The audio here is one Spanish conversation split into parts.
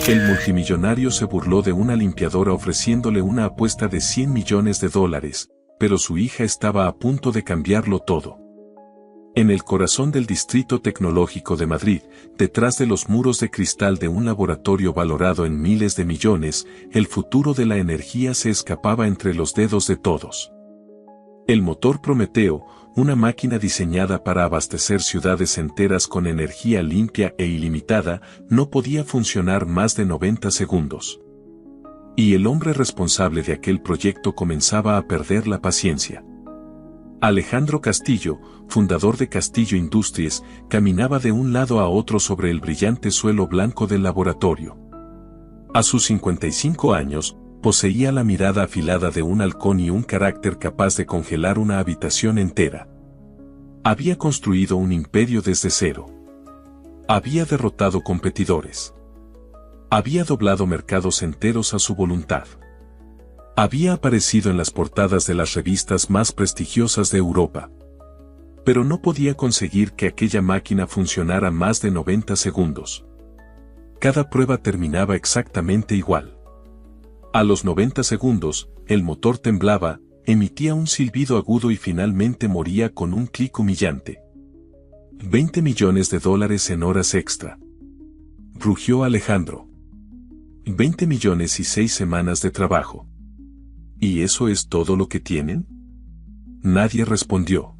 El multimillonario se burló de una limpiadora ofreciéndole una apuesta de $100 millones, pero su hija estaba a punto de cambiarlo todo. En el corazón del Distrito Tecnológico de Madrid, detrás de los muros de cristal de un laboratorio valorado en miles de millones, el futuro de la energía se escapaba entre los dedos de todos. El motor Prometeo, una máquina diseñada para abastecer ciudades enteras con energía limpia e ilimitada, no podía funcionar más de 90 segundos. Y el hombre responsable de aquel proyecto comenzaba a perder la paciencia. Alejandro Castillo, fundador de Castillo Industries, caminaba de un lado a otro sobre el brillante suelo blanco del laboratorio. A sus 55 años, poseía la mirada afilada de un halcón y un carácter capaz de congelar una habitación entera. Había construido un imperio desde cero. Había derrotado competidores. Había doblado mercados enteros a su voluntad. Había aparecido en las portadas de las revistas más prestigiosas de Europa. Pero no podía conseguir que aquella máquina funcionara más de 90 segundos. Cada prueba terminaba exactamente igual. A los 90 segundos, el motor temblaba, emitía un silbido agudo y finalmente moría con un clic humillante. $20 millones en horas extra. Rugió Alejandro. 20 millones y 6 semanas de trabajo. ¿Y eso es todo lo que tienen? Nadie respondió.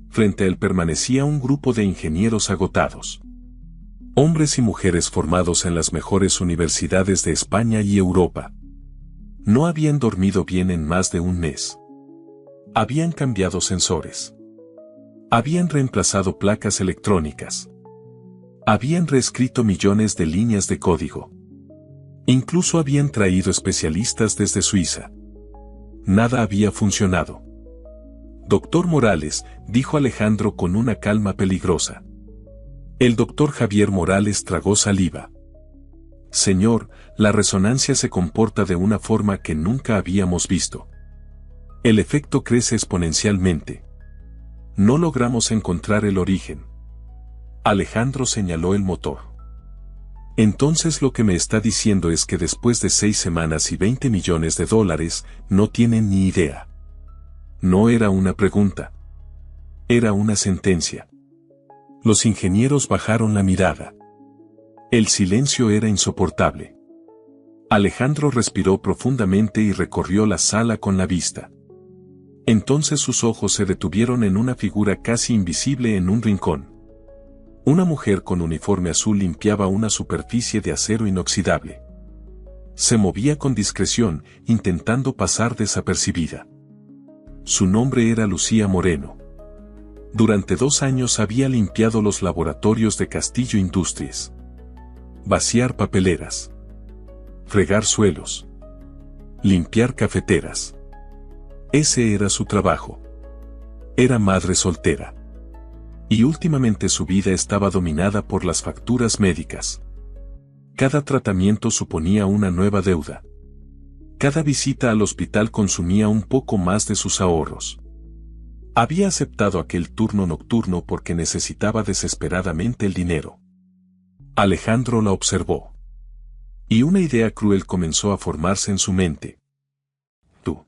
Frente a él permanecía un grupo de ingenieros agotados. Hombres y mujeres formados en las mejores universidades de España y Europa. No habían dormido bien en más de un mes. Habían cambiado sensores. Habían reemplazado placas electrónicas. Habían reescrito millones de líneas de código. Incluso habían traído especialistas desde Suiza. Nada había funcionado. Doctor Morales, dijo Alejandro con una calma peligrosa. El doctor Javier Morales tragó saliva. Señor, la resonancia se comporta de una forma que nunca habíamos visto. El efecto crece exponencialmente. No logramos encontrar el origen. Alejandro señaló el motor. Entonces lo que me está diciendo es que después de 6 semanas y $20 millones, no tienen ni idea. No era una pregunta. Era una sentencia. Los ingenieros bajaron la mirada. El silencio era insoportable. Alejandro respiró profundamente y recorrió la sala con la vista. Entonces sus ojos se detuvieron en una figura casi invisible en un rincón. Una mujer con uniforme azul limpiaba una superficie de acero inoxidable. Se movía con discreción, intentando pasar desapercibida. Su nombre era Lucía Moreno. Durante 2 años había limpiado los laboratorios de Castillo Industries. Vaciar papeleras. Fregar suelos. Limpiar cafeteras. Ese era su trabajo. Era madre soltera. Y últimamente su vida estaba dominada por las facturas médicas. Cada tratamiento suponía una nueva deuda. Cada visita al hospital consumía un poco más de sus ahorros. Había aceptado aquel turno nocturno porque necesitaba desesperadamente el dinero. Alejandro la observó. Y una idea cruel comenzó a formarse en su mente. «Tú»,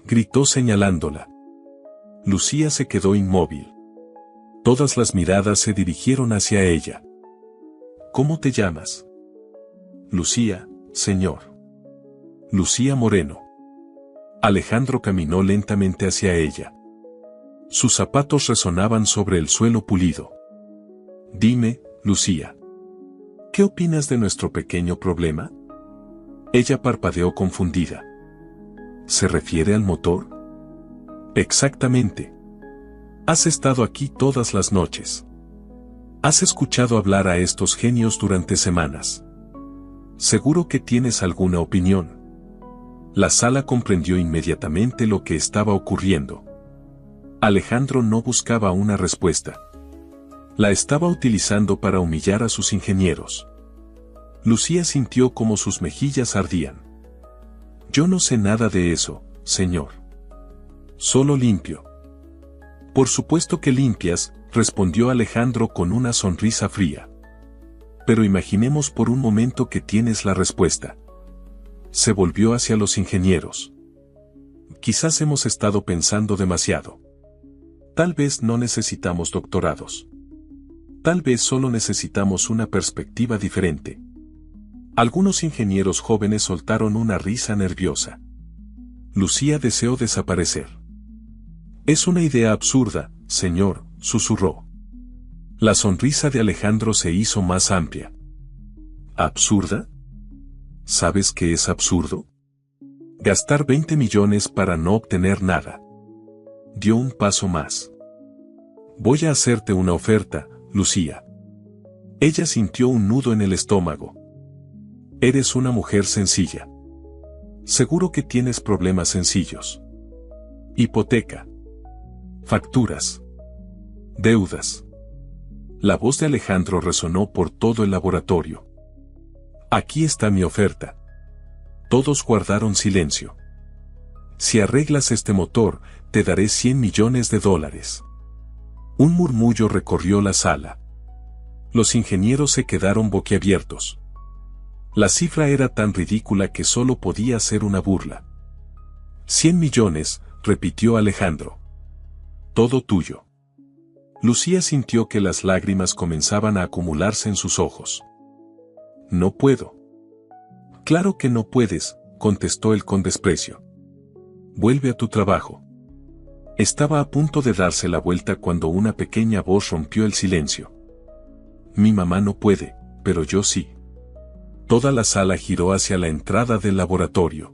gritó señalándola. Lucía se quedó inmóvil. Todas las miradas se dirigieron hacia ella. «¿Cómo te llamas?» «Lucía, señor». «Lucía Moreno». Alejandro caminó lentamente hacia ella. Sus zapatos resonaban sobre el suelo pulido. «Dime, Lucía, ¿qué opinas de nuestro pequeño problema?» Ella parpadeó confundida. ¿Se refiere al motor? Exactamente. Has estado aquí todas las noches. Has escuchado hablar a estos genios durante semanas. Seguro que tienes alguna opinión. La sala comprendió inmediatamente lo que estaba ocurriendo. Alejandro no buscaba una respuesta. La estaba utilizando para humillar a sus ingenieros. Lucía sintió como sus mejillas ardían. Yo no sé nada de eso, señor. Solo limpio. Por supuesto que limpias, respondió Alejandro con una sonrisa fría. Pero imaginemos por un momento que tienes la respuesta. Se volvió hacia los ingenieros. Quizás hemos estado pensando demasiado. Tal vez no necesitamos doctorados. Tal vez solo necesitamos una perspectiva diferente. Algunos ingenieros jóvenes soltaron una risa nerviosa. Lucía deseó desaparecer. Es una idea absurda, señor, susurró. La sonrisa de Alejandro se hizo más amplia. ¿Absurda? ¿Sabes qué es absurdo? Gastar 20 millones para no obtener nada. Dio un paso más. Voy a hacerte una oferta, Lucía. Ella sintió un nudo en el estómago. Eres una mujer sencilla. Seguro que tienes problemas sencillos. Hipoteca. Facturas. Deudas. La voz de Alejandro resonó por todo el laboratorio. Aquí está mi oferta. Todos guardaron silencio. Si arreglas este motor, te daré 100 millones de dólares. Un murmullo recorrió la sala. Los ingenieros se quedaron boquiabiertos. La cifra era tan ridícula que solo podía ser una burla. 100 millones, repitió Alejandro. Todo tuyo. Lucía sintió que las lágrimas comenzaban a acumularse en sus ojos. No puedo. Claro que no puedes, contestó él con desprecio. Vuelve a tu trabajo. Estaba a punto de darse la vuelta cuando una pequeña voz rompió el silencio. Mi mamá no puede, pero yo sí. Toda la sala giró hacia la entrada del laboratorio.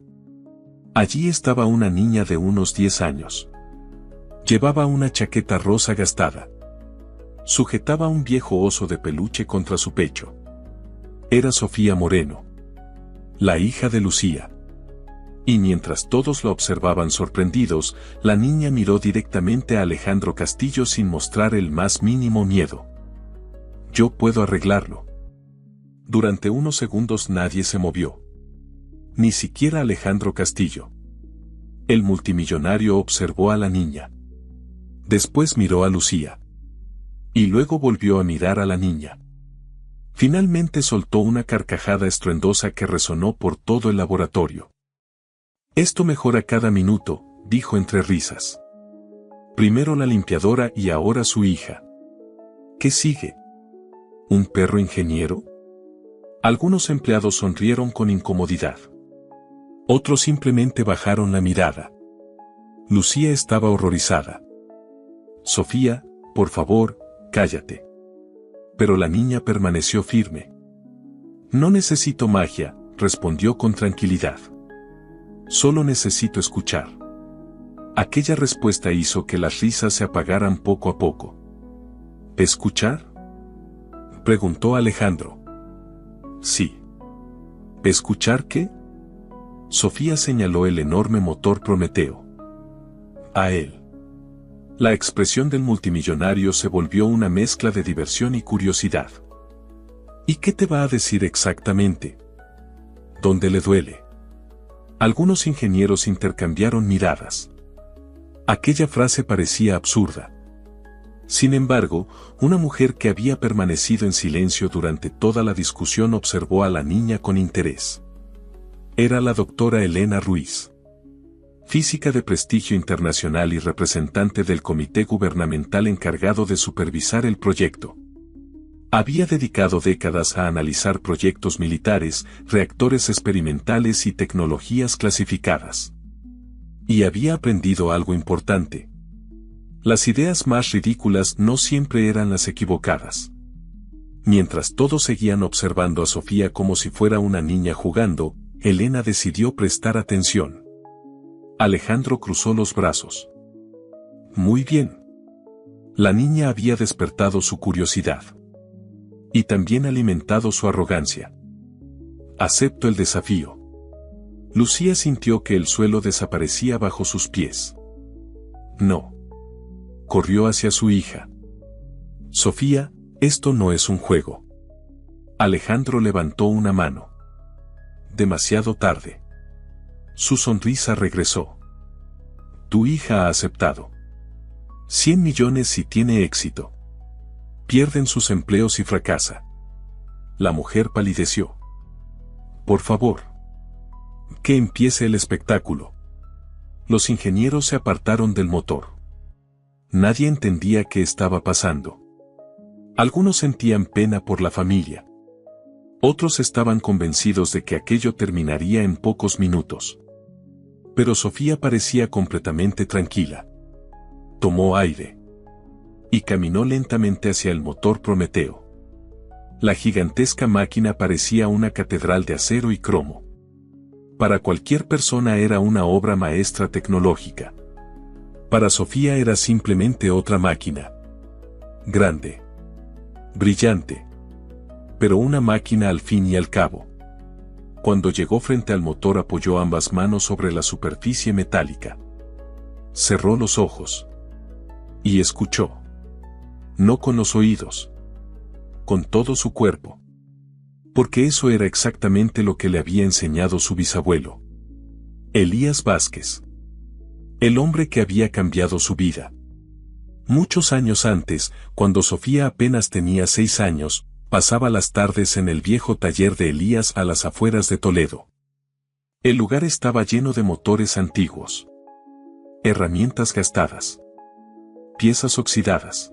Allí estaba una niña de unos 10 años. Llevaba una chaqueta rosa gastada. Sujetaba un viejo oso de peluche contra su pecho. Era Sofía Moreno, la hija de Lucía. Y mientras todos la observaban sorprendidos, la niña miró directamente a Alejandro Castillo sin mostrar el más mínimo miedo. Yo puedo arreglarlo. Durante unos segundos nadie se movió. Ni siquiera Alejandro Castillo. El multimillonario observó a la niña. Después miró a Lucía. Y luego volvió a mirar a la niña. Finalmente soltó una carcajada estruendosa que resonó por todo el laboratorio. Esto mejora cada minuto, dijo entre risas. Primero la limpiadora y ahora su hija. ¿Qué sigue? ¿Un perro ingeniero? Algunos empleados sonrieron con incomodidad. Otros simplemente bajaron la mirada. Lucía estaba horrorizada. Sofía, por favor, cállate. Pero la niña permaneció firme. No necesito magia, respondió con tranquilidad. Solo necesito escuchar. Aquella respuesta hizo que las risas se apagaran poco a poco. ¿Escuchar? Preguntó Alejandro. Sí. ¿Escuchar qué? Sofía señaló el enorme motor Prometeo. A él. La expresión del multimillonario se volvió una mezcla de diversión y curiosidad. ¿Y qué te va a decir exactamente? ¿Dónde le duele? Algunos ingenieros intercambiaron miradas. Aquella frase parecía absurda. Sin embargo, una mujer que había permanecido en silencio durante toda la discusión observó a la niña con interés. Era la doctora Elena Ruiz. Física de prestigio internacional y representante del comité gubernamental encargado de supervisar el proyecto. Había dedicado décadas a analizar proyectos militares, reactores experimentales y tecnologías clasificadas. Y había aprendido algo importante. Las ideas más ridículas no siempre eran las equivocadas. Mientras todos seguían observando a Sofía como si fuera una niña jugando, Elena decidió prestar atención. Alejandro cruzó los brazos. Muy bien. La niña había despertado su curiosidad. Y también alimentado su arrogancia. Acepto el desafío. Lucía sintió que el suelo desaparecía bajo sus pies. No. Corrió hacia su hija. Sofía, esto no es un juego. Alejandro levantó una mano. Demasiado tarde. Su sonrisa regresó. Tu hija ha aceptado. 100 millones si tiene éxito. Pierden sus empleos y fracasa. La mujer palideció. Por favor. Que empiece el espectáculo. Los ingenieros se apartaron del motor. Nadie entendía qué estaba pasando. Algunos sentían pena por la familia. Otros estaban convencidos de que aquello terminaría en pocos minutos. Pero Sofía parecía completamente tranquila. Tomó aire. Y caminó lentamente hacia el motor Prometeo. La gigantesca máquina parecía una catedral de acero y cromo. Para cualquier persona era una obra maestra tecnológica. Para Sofía era simplemente otra máquina. Grande. Brillante. Pero una máquina al fin y al cabo. Cuando llegó frente al motor apoyó ambas manos sobre la superficie metálica. Cerró los ojos. Y escuchó. No con los oídos. Con todo su cuerpo. Porque eso era exactamente lo que le había enseñado su bisabuelo. Elías Vázquez. El hombre que había cambiado su vida. Muchos años antes, cuando Sofía apenas tenía 6 años, pasaba las tardes en el viejo taller de Elías a las afueras de Toledo. El lugar estaba lleno de motores antiguos. Herramientas gastadas. Piezas oxidadas.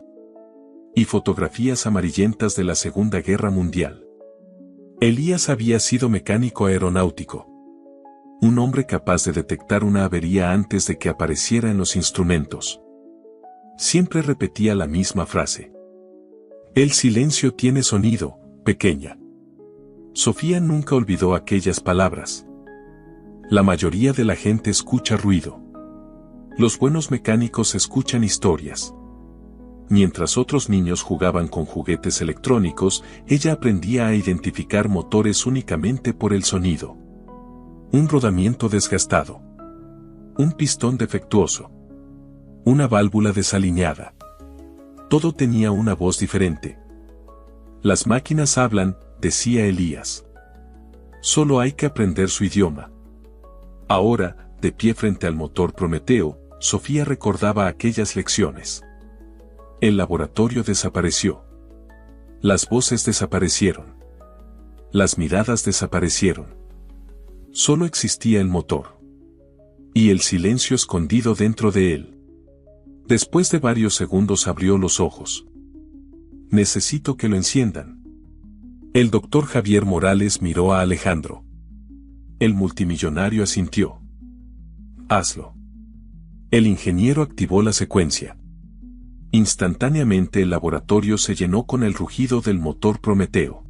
Y fotografías amarillentas de la Segunda Guerra Mundial. Elías había sido mecánico aeronáutico. Un hombre capaz de detectar una avería antes de que apareciera en los instrumentos. Siempre repetía la misma frase. El silencio tiene sonido, pequeña. Sofía nunca olvidó aquellas palabras. La mayoría de la gente escucha ruido. Los buenos mecánicos escuchan historias. Mientras otros niños jugaban con juguetes electrónicos, ella aprendía a identificar motores únicamente por el sonido. Un rodamiento desgastado. Un pistón defectuoso. Una válvula desalineada. Todo tenía una voz diferente. Las máquinas hablan, decía Elías. Solo hay que aprender su idioma. Ahora, de pie frente al motor Prometeo, Sofía recordaba aquellas lecciones. El laboratorio desapareció. Las voces desaparecieron. Las miradas desaparecieron. Solo existía el motor. Y el silencio escondido dentro de él. Después de varios segundos abrió los ojos. Necesito que lo enciendan. El doctor Javier Morales miró a Alejandro. El multimillonario asintió. Hazlo. El ingeniero activó la secuencia. Instantáneamente el laboratorio se llenó con el rugido del motor Prometeo.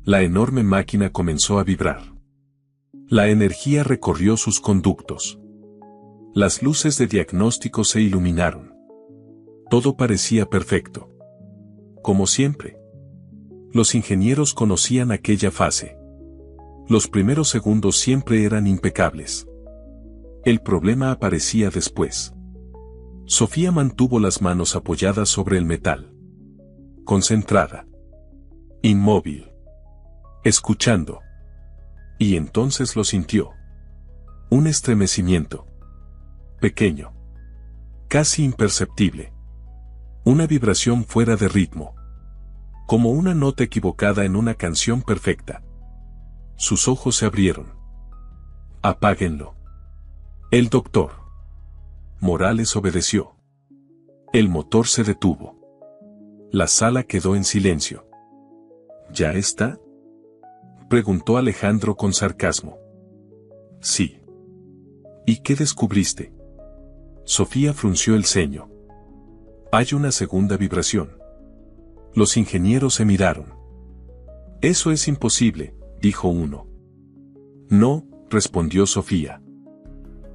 La enorme máquina comenzó a vibrar. La energía recorrió sus conductos. Las luces de diagnóstico se iluminaron. Todo parecía perfecto. Como siempre. Los ingenieros conocían aquella fase. Los primeros segundos siempre eran impecables. El problema aparecía después. Sofía mantuvo las manos apoyadas sobre el metal. Concentrada. Inmóvil. Escuchando. Y entonces lo sintió. Un estremecimiento. Pequeño. Casi imperceptible. Una vibración fuera de ritmo. Como una nota equivocada en una canción perfecta. Sus ojos se abrieron. Apáguenlo. El doctor Morales obedeció. El motor se detuvo. La sala quedó en silencio. ¿Ya está? Preguntó Alejandro con sarcasmo. Sí. ¿Y qué descubriste? Sofía frunció el ceño. Hay una segunda vibración. Los ingenieros se miraron. Eso es imposible, dijo uno. No, respondió Sofía.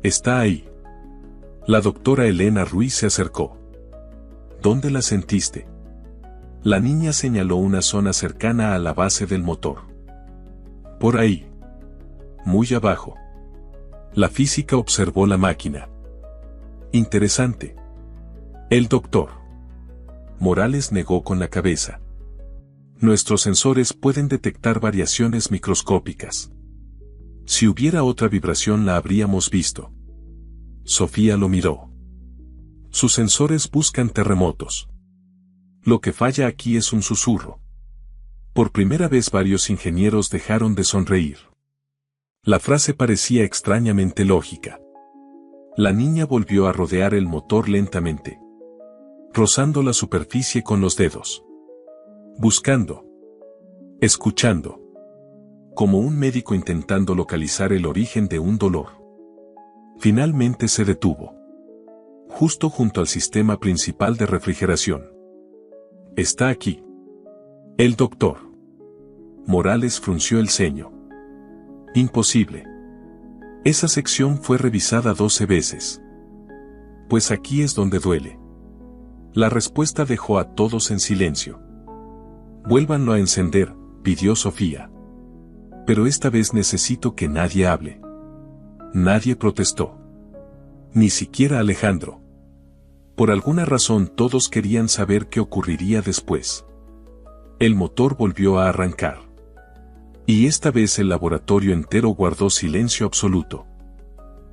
Está ahí. La doctora Elena Ruiz se acercó. ¿Dónde la sentiste? La niña señaló una zona cercana a la base del motor. Por ahí. Muy abajo. La física observó la máquina. Interesante. El doctor Morales negó con la cabeza. Nuestros sensores pueden detectar variaciones microscópicas. Si hubiera otra vibración la habríamos visto. Sofía lo miró. Sus sensores buscan terremotos. Lo que falla aquí es un susurro. Por primera vez varios ingenieros dejaron de sonreír. La frase parecía extrañamente lógica. La niña volvió a rodear el motor lentamente, rozando la superficie con los dedos. Buscando. Escuchando. Como un médico intentando localizar el origen de un dolor. Finalmente se detuvo. Justo junto al sistema principal de refrigeración. Está aquí. El doctor. Morales frunció el ceño. Imposible. Esa sección fue revisada 12 veces. Pues aquí es donde duele. La respuesta dejó a todos en silencio. Vuélvanlo a encender, pidió Sofía. Pero esta vez necesito que nadie hable. Nadie protestó. Ni siquiera Alejandro. Por alguna razón todos querían saber qué ocurriría después. El motor volvió a arrancar. Y esta vez el laboratorio entero guardó silencio absoluto.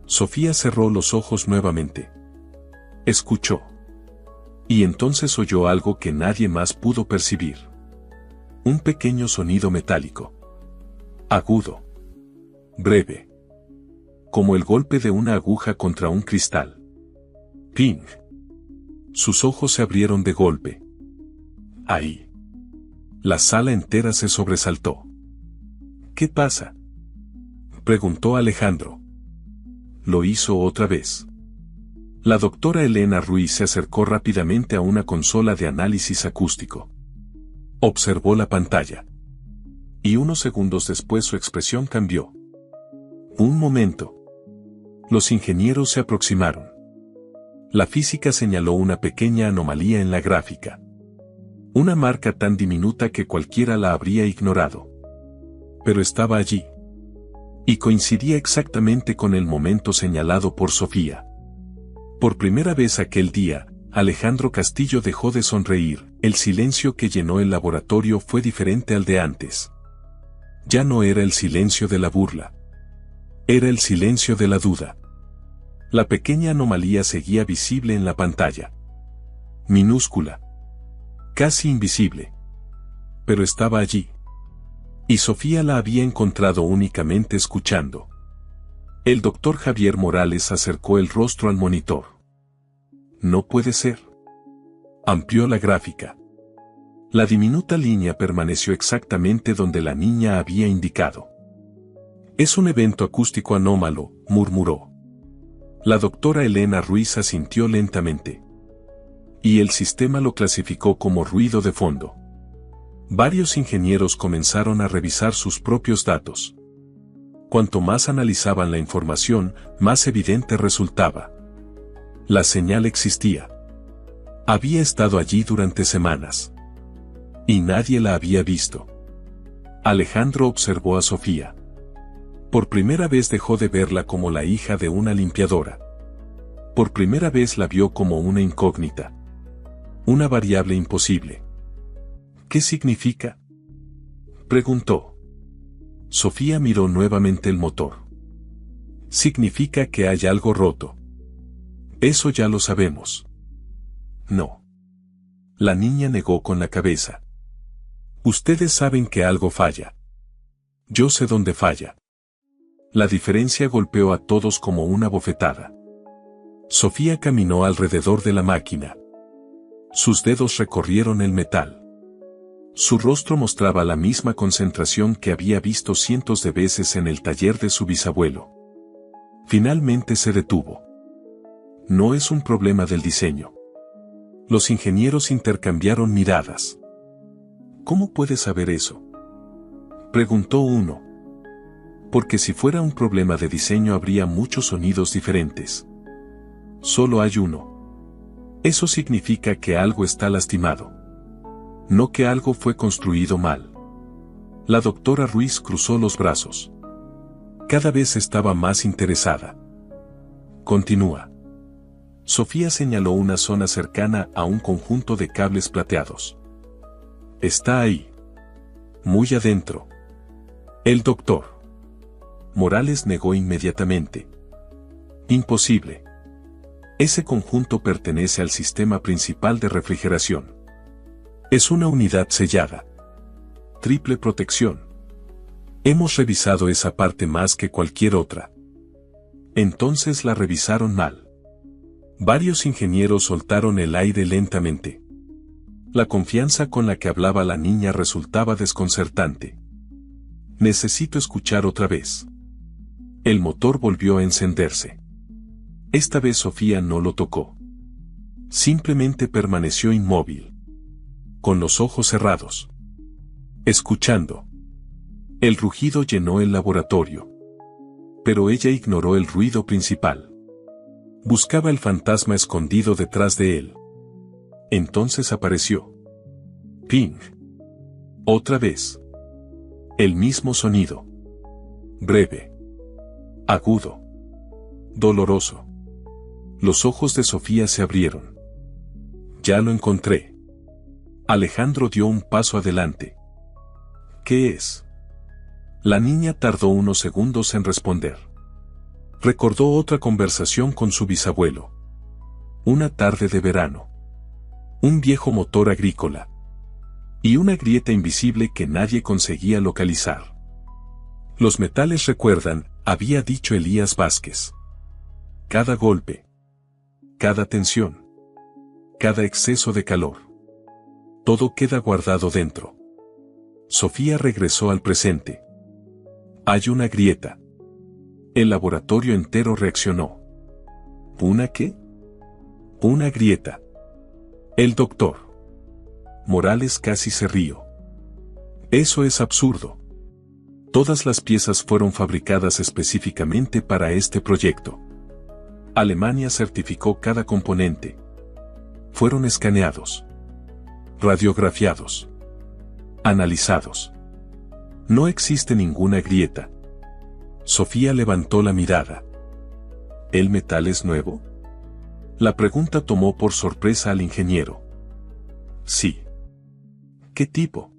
Sofía cerró los ojos nuevamente. Escuchó. Y entonces oyó algo que nadie más pudo percibir. Un pequeño sonido metálico. Agudo. Breve. Como el golpe de una aguja contra un cristal. ¡Ping! Sus ojos se abrieron de golpe. Ahí. La sala entera se sobresaltó. ¿Qué pasa?, preguntó Alejandro. Lo hizo otra vez. La doctora Elena Ruiz se acercó rápidamente a una consola de análisis acústico. Observó la pantalla. Y unos segundos después su expresión cambió. Un momento. Los ingenieros se aproximaron. La física señaló una pequeña anomalía en la gráfica. Una marca tan diminuta que cualquiera la habría ignorado. Pero estaba allí. Y coincidía exactamente con el momento señalado por Sofía. Por primera vez aquel día, Alejandro Castillo dejó de sonreír. El silencio que llenó el laboratorio fue diferente al de antes. Ya no era el silencio de la burla. Era el silencio de la duda. La pequeña anomalía seguía visible en la pantalla. Minúscula. Casi invisible. Pero estaba allí. Y Sofía la había encontrado únicamente escuchando. El doctor Javier Morales acercó el rostro al monitor. No puede ser. Amplió la gráfica. La diminuta línea permaneció exactamente donde la niña había indicado. Es un evento acústico anómalo, murmuró. La doctora Elena Ruiz asintió lentamente. Y el sistema lo clasificó como ruido de fondo. Varios ingenieros comenzaron a revisar sus propios datos. Cuanto más analizaban la información, más evidente resultaba. La señal existía. Había estado allí durante semanas. Y nadie la había visto. Alejandro observó a Sofía. Por primera vez dejó de verla como la hija de una limpiadora. Por primera vez la vio como una incógnita. Una variable imposible. ¿Qué significa?, preguntó. Sofía miró nuevamente el motor. Significa que hay algo roto. Eso ya lo sabemos. No. La niña negó con la cabeza. Ustedes saben que algo falla. Yo sé dónde falla. La diferencia golpeó a todos como una bofetada. Sofía caminó alrededor de la máquina. Sus dedos recorrieron el metal. Su rostro mostraba la misma concentración que había visto cientos de veces en el taller de su bisabuelo. Finalmente se detuvo. No es un problema del diseño. Los ingenieros intercambiaron miradas. ¿Cómo puedes saber eso?, preguntó uno. Porque si fuera un problema de diseño habría muchos sonidos diferentes. Solo hay uno. Eso significa que algo está lastimado. No que algo fue construido mal. La doctora Ruiz cruzó los brazos. Cada vez estaba más interesada. Continúa. Sofía señaló una zona cercana a un conjunto de cables plateados. Está ahí. Muy adentro. El doctor Morales negó inmediatamente. Imposible. Ese conjunto pertenece al sistema principal de refrigeración. Es una unidad sellada. triple protección. Hemos revisado esa parte más que cualquier otra. Entonces la revisaron mal. Varios ingenieros soltaron el aire lentamente. La confianza con la que hablaba la niña resultaba desconcertante. Necesito escuchar otra vez. El motor volvió a encenderse. Esta vez Sofía no lo tocó. Simplemente permaneció inmóvil, con los ojos cerrados, escuchando. El rugido llenó el laboratorio. Pero ella ignoró el ruido principal. Buscaba el fantasma escondido detrás de él. Entonces apareció. Ping. Otra vez. El mismo sonido. Breve. Agudo. Doloroso. Los ojos de Sofía se abrieron. Ya lo encontré. Alejandro dio un paso adelante. ¿Qué es? La niña tardó unos segundos en responder. Recordó otra conversación con su bisabuelo. Una tarde de verano. Un viejo motor agrícola. Y una grieta invisible que nadie conseguía localizar. Los metales recuerdan, había dicho Elías Vázquez. Cada golpe. Cada tensión. Cada exceso de calor. Todo queda guardado dentro. Sofía regresó al presente. Hay una grieta. El laboratorio entero reaccionó. ¿Una qué? Una grieta. El doctor Morales casi se rió. Eso es absurdo. Todas las piezas fueron fabricadas específicamente para este proyecto. Alemania certificó cada componente. Fueron escaneados. Radiografiados. Analizados. No existe ninguna grieta. Sofía levantó la mirada. ¿El metal es nuevo? La pregunta tomó por sorpresa al ingeniero. Sí. ¿Qué tipo?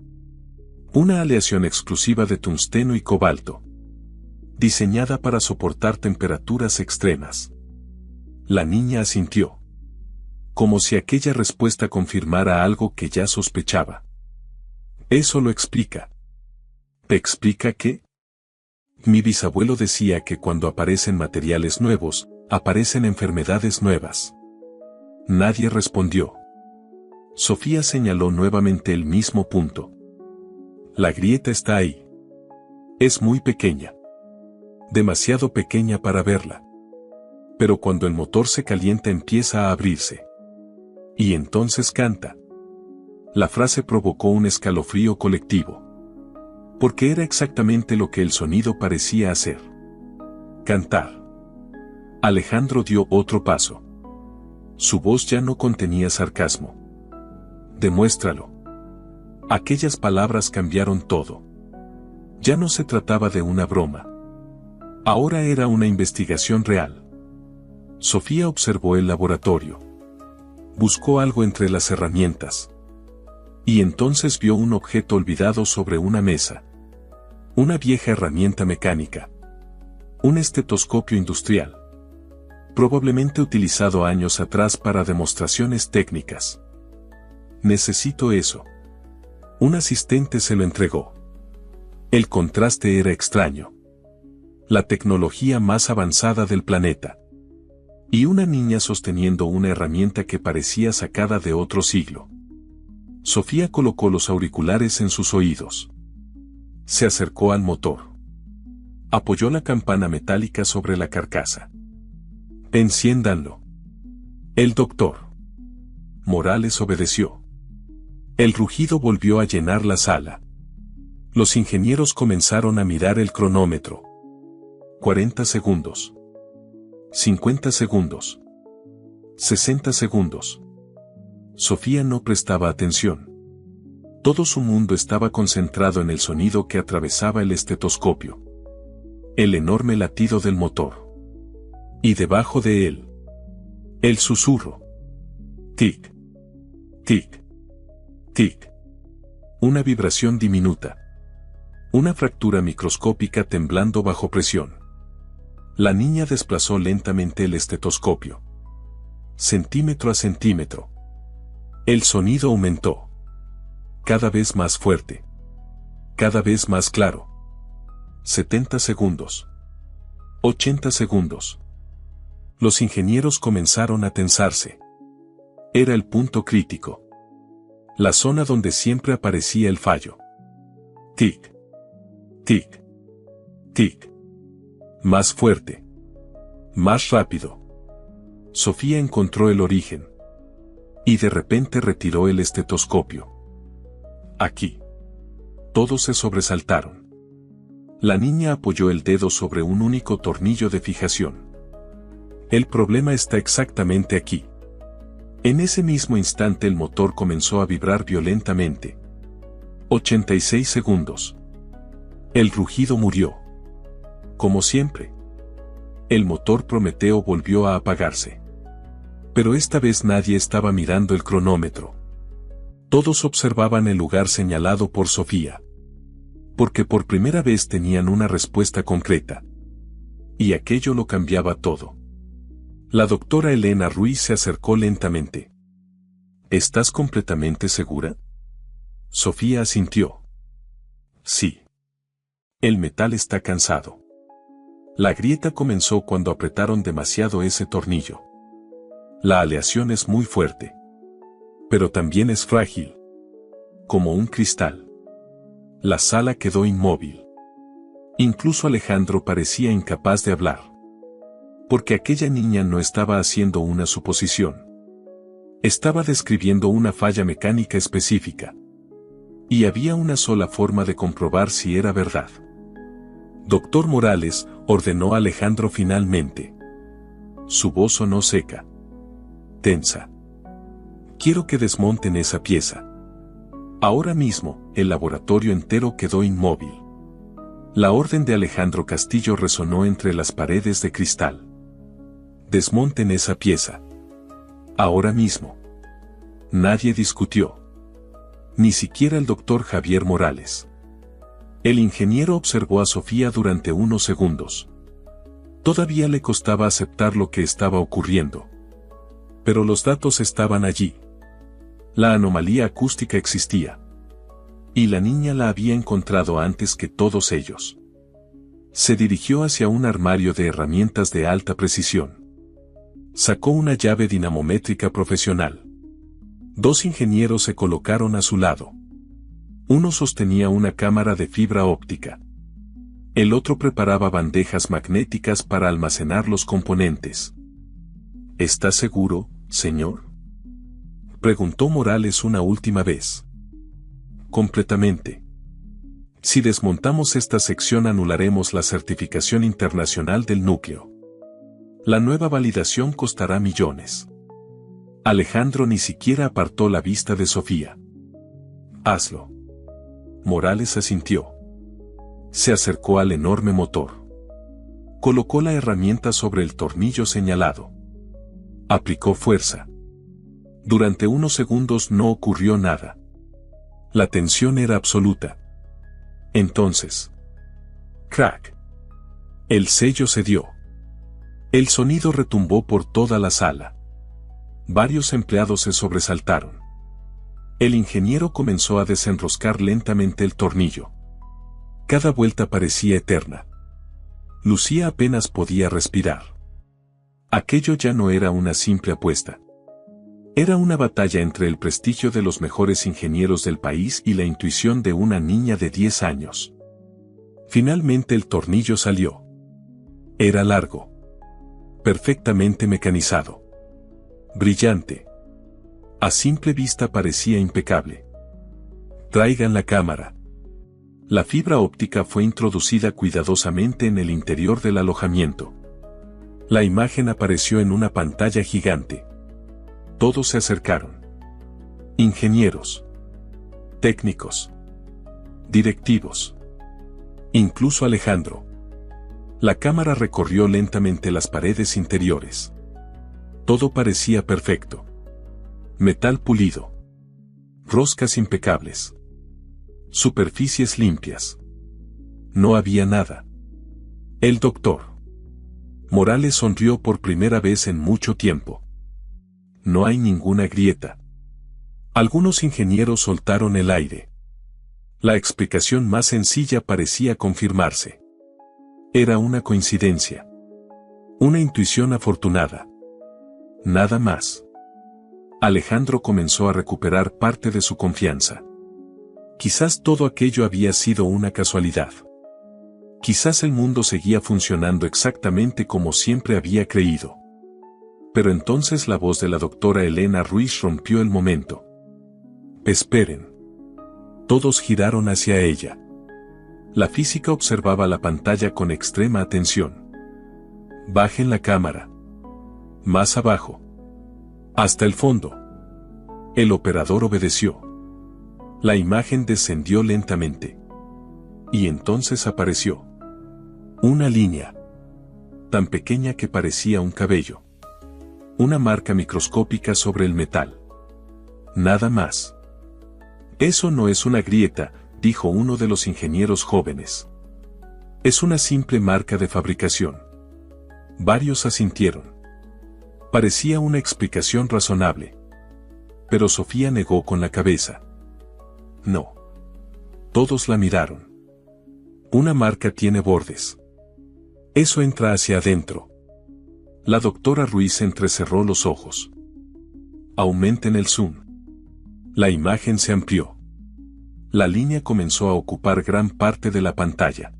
Una aleación exclusiva de tungsteno y cobalto. Diseñada para soportar temperaturas extremas. La niña asintió. Como si aquella respuesta confirmara algo que ya sospechaba. Eso lo explica. ¿Te explica qué? Mi bisabuelo decía que cuando aparecen materiales nuevos, aparecen enfermedades nuevas. Nadie respondió. Sofía señaló nuevamente el mismo punto. La grieta está ahí. Es muy pequeña. Demasiado pequeña para verla. Pero cuando el motor se calienta empieza a abrirse. Y entonces canta. La frase provocó un escalofrío colectivo. Porque era exactamente lo que el sonido parecía hacer. Cantar. Alejandro dio otro paso. Su voz ya no contenía sarcasmo. Demuéstralo. Aquellas palabras cambiaron todo. Ya no se trataba de una broma. Ahora era una investigación real. Sofía observó el laboratorio. Buscó algo entre las herramientas. Y entonces vio un objeto olvidado sobre una mesa. Una vieja herramienta mecánica. Un estetoscopio industrial. Probablemente utilizado años atrás para demostraciones técnicas. Necesito eso. Un asistente se lo entregó. El contraste era extraño. La tecnología más avanzada del planeta. Y una niña sosteniendo una herramienta que parecía sacada de otro siglo. Sofía colocó los auriculares en sus oídos. Se acercó al motor. Apoyó la campana metálica sobre la carcasa. Enciéndanlo. El doctor Morales obedeció. El rugido volvió a llenar la sala. Los ingenieros comenzaron a mirar el cronómetro. 40 segundos. 50 segundos. 60 segundos. Sofía no prestaba atención. Todo su mundo estaba concentrado en el sonido que atravesaba el estetoscopio. El enorme latido del motor. Y debajo de él, el susurro. Tic. Tic. Tic. Una vibración diminuta. Una fractura microscópica temblando bajo presión. La niña desplazó lentamente el estetoscopio. Centímetro a centímetro. El sonido aumentó. Cada vez más fuerte. Cada vez más claro. 70 segundos. 80 segundos. Los ingenieros comenzaron a tensarse. Era el punto crítico. La zona donde siempre aparecía el fallo. Tic. Tic. Tic. Más fuerte. Más rápido. Sofía encontró el origen. Y de repente retiró el estetoscopio. Aquí. Todos se sobresaltaron. La niña apoyó el dedo sobre un único tornillo de fijación. El problema está exactamente aquí. En ese mismo instante el motor comenzó a vibrar violentamente. 86 segundos. El rugido murió. Como siempre. El motor Prometeo volvió a apagarse. Pero esta vez nadie estaba mirando el cronómetro. Todos observaban el lugar señalado por Sofía. Porque por primera vez tenían una respuesta concreta. Y aquello lo cambiaba todo. La doctora Elena Ruiz se acercó lentamente. ¿Estás completamente segura? Sofía asintió. Sí. El metal está cansado. La grieta comenzó cuando apretaron demasiado ese tornillo. La aleación es muy fuerte. Pero también es frágil. Como un cristal. La sala quedó inmóvil. Incluso Alejandro parecía incapaz de hablar. Porque aquella niña no estaba haciendo una suposición. Estaba describiendo una falla mecánica específica. Y había una sola forma de comprobar si era verdad. Doctor Morales, ordenó Alejandro finalmente. Su voz sonó seca. Tensa. Quiero que desmonten esa pieza. Ahora mismo, el laboratorio entero quedó inmóvil. La orden de Alejandro Castillo resonó entre las paredes de cristal. Desmonten esa pieza. Ahora mismo. Nadie discutió. Ni siquiera el doctor Javier Morales. El ingeniero observó a Sofía durante unos segundos. Todavía le costaba aceptar lo que estaba ocurriendo. Pero los datos estaban allí. La anomalía acústica existía. Y la niña la había encontrado antes que todos ellos. Se dirigió hacia un armario de herramientas de alta precisión. Sacó una llave dinamométrica profesional. Dos ingenieros se colocaron a su lado. Uno sostenía una cámara de fibra óptica. El otro preparaba bandejas magnéticas para almacenar los componentes. ¿Está seguro, señor? Preguntó Morales una última vez. Completamente. Si desmontamos esta sección anularemos la certificación internacional del núcleo. La nueva validación costará millones. Alejandro ni siquiera apartó la vista de Sofía. Hazlo. Morales asintió. Se acercó al enorme motor. Colocó la herramienta sobre el tornillo señalado. Aplicó fuerza. Durante unos segundos no ocurrió nada. La tensión era absoluta. Entonces. Crack. El sello cedió. El sonido retumbó por toda la sala. Varios empleados se sobresaltaron. El ingeniero comenzó a desenroscar lentamente el tornillo. Cada vuelta parecía eterna. Lucía apenas podía respirar. Aquello ya no era una simple apuesta. Era una batalla entre el prestigio de los mejores ingenieros del país y la intuición de una niña de 10 años. Finalmente el tornillo salió. Era largo. Perfectamente mecanizado. Brillante. A simple vista parecía impecable. Traigan la cámara. La fibra óptica fue introducida cuidadosamente en el interior del alojamiento. La imagen apareció en una pantalla gigante. Todos se acercaron. Ingenieros. Técnicos. Directivos. Incluso Alejandro. La cámara recorrió lentamente las paredes interiores. Todo parecía perfecto. Metal pulido. Roscas impecables. Superficies limpias. No había nada. El doctor Morales sonrió por primera vez en mucho tiempo. No hay ninguna grieta. Algunos ingenieros soltaron el aire. La explicación más sencilla parecía confirmarse. Era una coincidencia. Una intuición afortunada. Nada más. Alejandro comenzó a recuperar parte de su confianza. Quizás todo aquello había sido una casualidad. Quizás el mundo seguía funcionando exactamente como siempre había creído. Pero entonces la voz de la doctora Elena Ruiz rompió el momento. Esperen. Todos giraron hacia ella. La física observaba la pantalla con extrema atención. Bajen la cámara. Más abajo. Hasta el fondo. El operador obedeció. La imagen descendió lentamente. Y entonces apareció. Una línea. Tan pequeña que parecía un cabello. Una marca microscópica sobre el metal. Nada más. Eso no es una grieta, dijo uno de los ingenieros jóvenes. Es una simple marca de fabricación. Varios asintieron. Parecía una explicación razonable. Pero Sofía negó con la cabeza. No. Todos la miraron. Una marca tiene bordes. Eso entra hacia adentro. La doctora Ruiz entrecerró los ojos. Aumenten el zoom. La imagen se amplió. La línea comenzó a ocupar gran parte de la pantalla.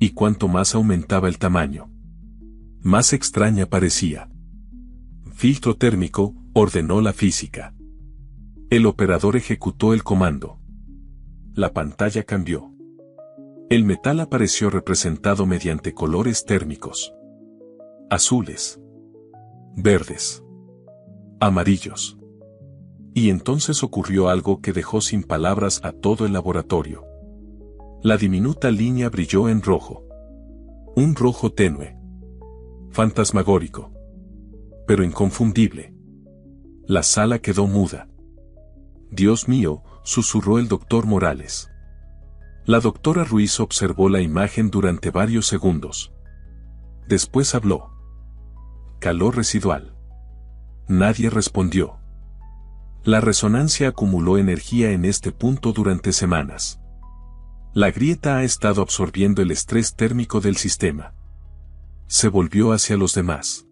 Y cuanto más aumentaba el tamaño, más extraña parecía. Filtro térmico, ordenó la física. El operador ejecutó el comando. La pantalla cambió. El metal apareció representado mediante colores térmicos. Azules. Verdes. Amarillos. Y entonces ocurrió algo que dejó sin palabras a todo el laboratorio. La diminuta línea brilló en rojo. Un rojo tenue. Fantasmagórico. Pero inconfundible. La sala quedó muda. Dios mío, susurró el doctor Morales. La doctora Ruiz observó la imagen durante varios segundos. Después habló. Calor residual. Nadie respondió. La resonancia acumuló energía en este punto durante semanas. La grieta ha estado absorbiendo el estrés térmico del sistema. Se volvió hacia los demás.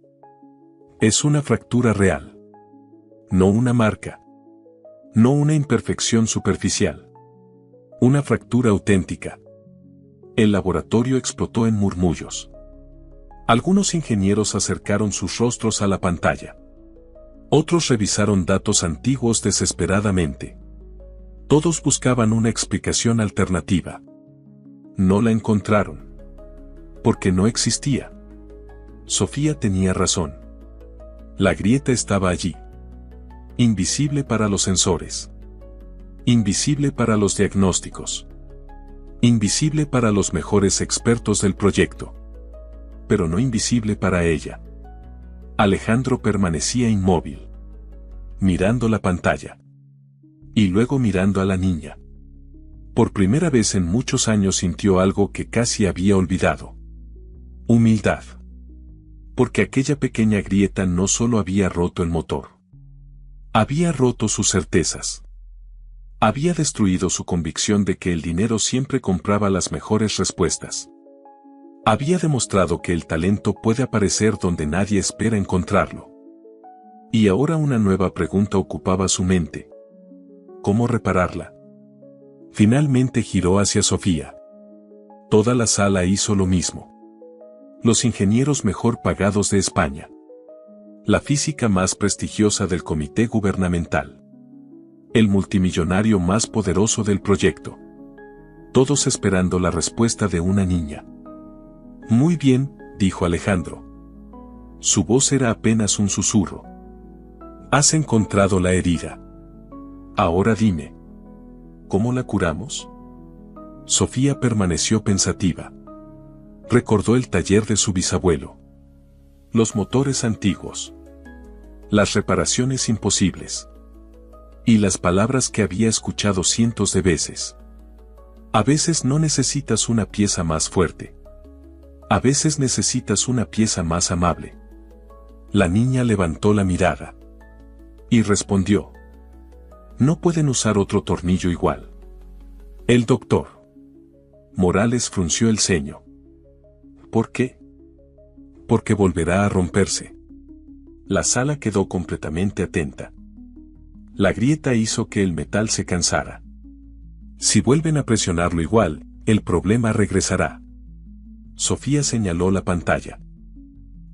Es una fractura real. No una marca. No una imperfección superficial. Una fractura auténtica. El laboratorio explotó en murmullos. Algunos ingenieros acercaron sus rostros a la pantalla. Otros revisaron datos antiguos desesperadamente. Todos buscaban una explicación alternativa. No la encontraron. Porque no existía. Sofía tenía razón. La grieta estaba allí. Invisible para los sensores. Invisible para los diagnósticos. Invisible para los mejores expertos del proyecto. Pero no invisible para ella. Alejandro permanecía inmóvil. Mirando la pantalla. Y luego mirando a la niña. Por primera vez en muchos años sintió algo que casi había olvidado. Humildad. Porque aquella pequeña grieta no solo había roto el motor. Había roto sus certezas. Había destruido su convicción de que el dinero siempre compraba las mejores respuestas. Había demostrado que el talento puede aparecer donde nadie espera encontrarlo. Y ahora una nueva pregunta ocupaba su mente. ¿Cómo repararla? Finalmente giró hacia Sofía. Toda la sala hizo lo mismo. Los ingenieros mejor pagados de España. La física más prestigiosa del comité gubernamental. El multimillonario más poderoso del proyecto. Todos esperando la respuesta de una niña. Muy bien, dijo Alejandro. Su voz era apenas un susurro. Has encontrado la herida. Ahora dime. ¿Cómo la curamos? Sofía permaneció pensativa. Recordó el taller de su bisabuelo. Los motores antiguos. Las reparaciones imposibles. Y las palabras que había escuchado cientos de veces. A veces no necesitas una pieza más fuerte. A veces necesitas una pieza más amable. La niña levantó la mirada. Y respondió. No pueden usar otro tornillo igual. El doctor Morales frunció el ceño. ¿Por qué? Porque volverá a romperse. La sala quedó completamente atenta. La grieta hizo que el metal se cansara. Si vuelven a presionarlo igual, el problema regresará. Sofía señaló la pantalla.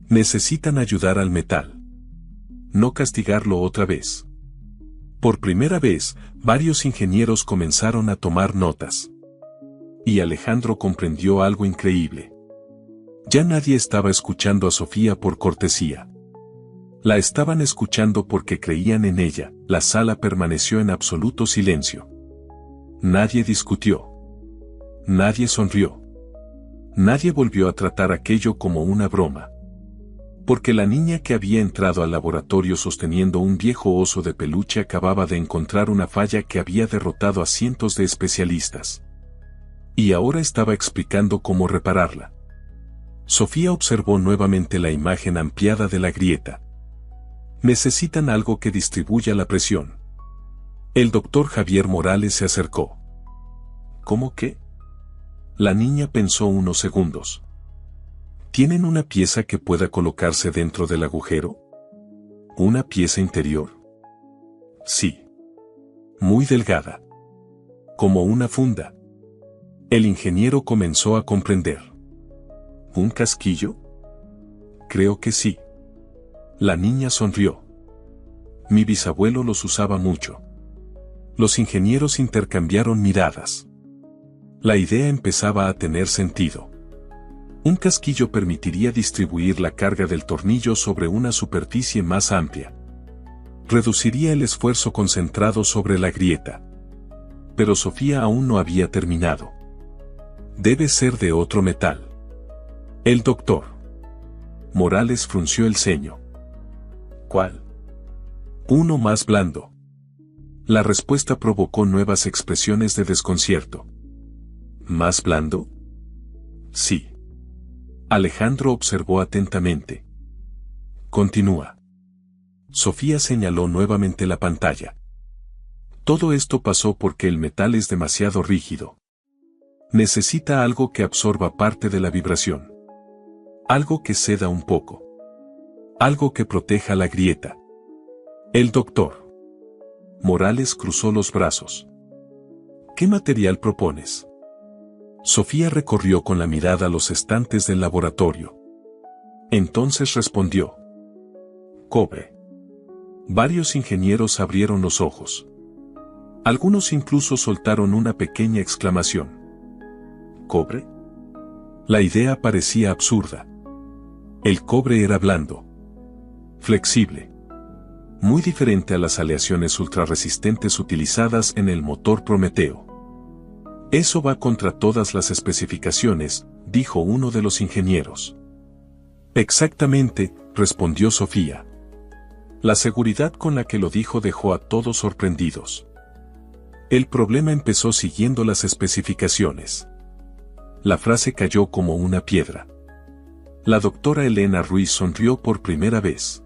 Necesitan ayudar al metal. No castigarlo otra vez. Por primera vez, varios ingenieros comenzaron a tomar notas. Y Alejandro comprendió algo increíble. Ya nadie estaba escuchando a Sofía por cortesía. La estaban escuchando porque creían en ella. La sala permaneció en absoluto silencio. Nadie discutió. Nadie sonrió. Nadie volvió a tratar aquello como una broma. Porque la niña que había entrado al laboratorio sosteniendo un viejo oso de peluche acababa de encontrar una falla que había derrotado a cientos de especialistas. Y ahora estaba explicando cómo repararla. Sofía observó nuevamente la imagen ampliada de la grieta. Necesitan algo que distribuya la presión. El doctor Javier Morales se acercó. ¿Cómo qué? La niña pensó unos segundos. ¿Tienen una pieza que pueda colocarse dentro del agujero? ¿Una pieza interior? Sí. Muy delgada. Como una funda. El ingeniero comenzó a comprender. ¿Un casquillo? Creo que sí. La niña sonrió. Mi bisabuelo los usaba mucho. Los ingenieros intercambiaron miradas. La idea empezaba a tener sentido. Un casquillo permitiría distribuir la carga del tornillo sobre una superficie más amplia. Reduciría el esfuerzo concentrado sobre la grieta. Pero Sofía aún no había terminado. Debe ser de otro metal. El doctor Morales frunció el ceño. ¿Cuál? Uno más blando. La respuesta provocó nuevas expresiones de desconcierto. ¿Más blando? Sí. Alejandro observó atentamente. Continúa. Sofía señaló nuevamente la pantalla. Todo esto pasó porque el metal es demasiado rígido. Necesita algo que absorba parte de la vibración. Algo que ceda un poco. Algo que proteja la grieta. El doctor Morales cruzó los brazos. ¿Qué material propones? Sofía recorrió con la mirada los estantes del laboratorio. Entonces respondió. Cobre. Varios ingenieros abrieron los ojos. Algunos incluso soltaron una pequeña exclamación. ¿Cobre? La idea parecía absurda. El cobre era blando. Flexible. Muy diferente a las aleaciones ultrarresistentes utilizadas en el motor Prometeo. Eso va contra todas las especificaciones, dijo uno de los ingenieros. Exactamente, respondió Sofía. La seguridad con la que lo dijo dejó a todos sorprendidos. El problema empezó siguiendo las especificaciones. La frase cayó como una piedra. La doctora Elena Ruiz sonrió por primera vez.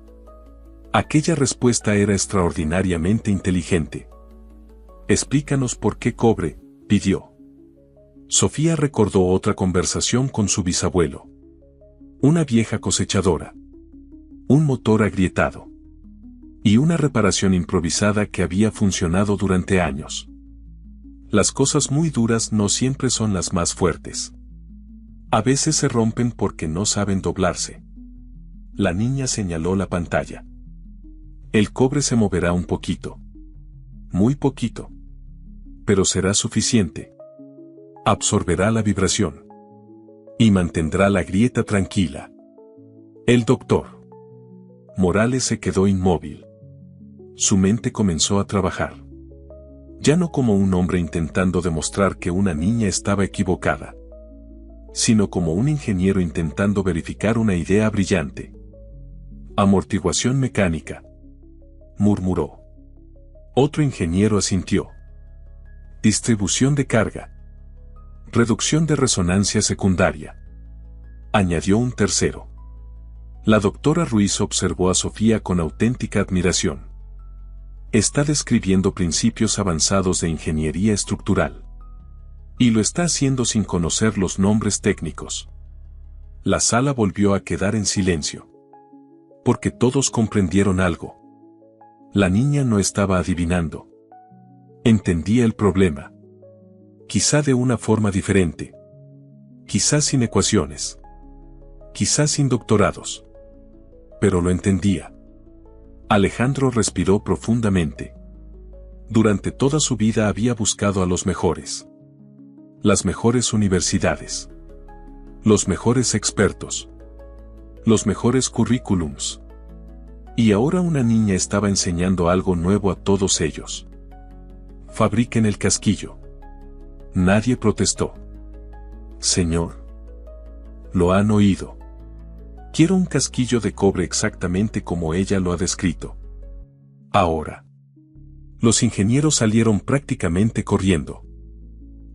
Aquella respuesta era extraordinariamente inteligente. Explícanos por qué cobre, pidió. Sofía recordó otra conversación con su bisabuelo. Una vieja cosechadora. Un motor agrietado. Y una reparación improvisada que había funcionado durante años. Las cosas muy duras no siempre son las más fuertes. A veces se rompen porque no saben doblarse. La niña señaló la pantalla. El cobre se moverá un poquito. Muy poquito. Pero será suficiente. Absorberá la vibración. Y mantendrá la grieta tranquila. El doctor Morales se quedó inmóvil. Su mente comenzó a trabajar. Ya no como un hombre intentando demostrar que una niña estaba equivocada, sino como un ingeniero intentando verificar una idea brillante. Amortiguación mecánica, murmuró. Otro ingeniero asintió. Distribución de carga. Reducción de resonancia secundaria. Añadió un tercero. La doctora Ruiz observó a Sofía con auténtica admiración. Está describiendo principios avanzados de ingeniería estructural. Y lo está haciendo sin conocer los nombres técnicos. La sala volvió a quedar en silencio. Porque todos comprendieron algo. La niña no estaba adivinando. Entendía el problema. Quizá de una forma diferente. Quizá sin ecuaciones. Quizá sin doctorados. Pero lo entendía. Alejandro respiró profundamente. Durante toda su vida había buscado a los mejores. Las mejores universidades. Los mejores expertos. Los mejores currículums. Y ahora una niña estaba enseñando algo nuevo a todos ellos. Fabriquen el casquillo. Nadie protestó. Señor. Lo han oído. Quiero un casquillo de cobre exactamente como ella lo ha descrito. Ahora. Los ingenieros salieron prácticamente corriendo.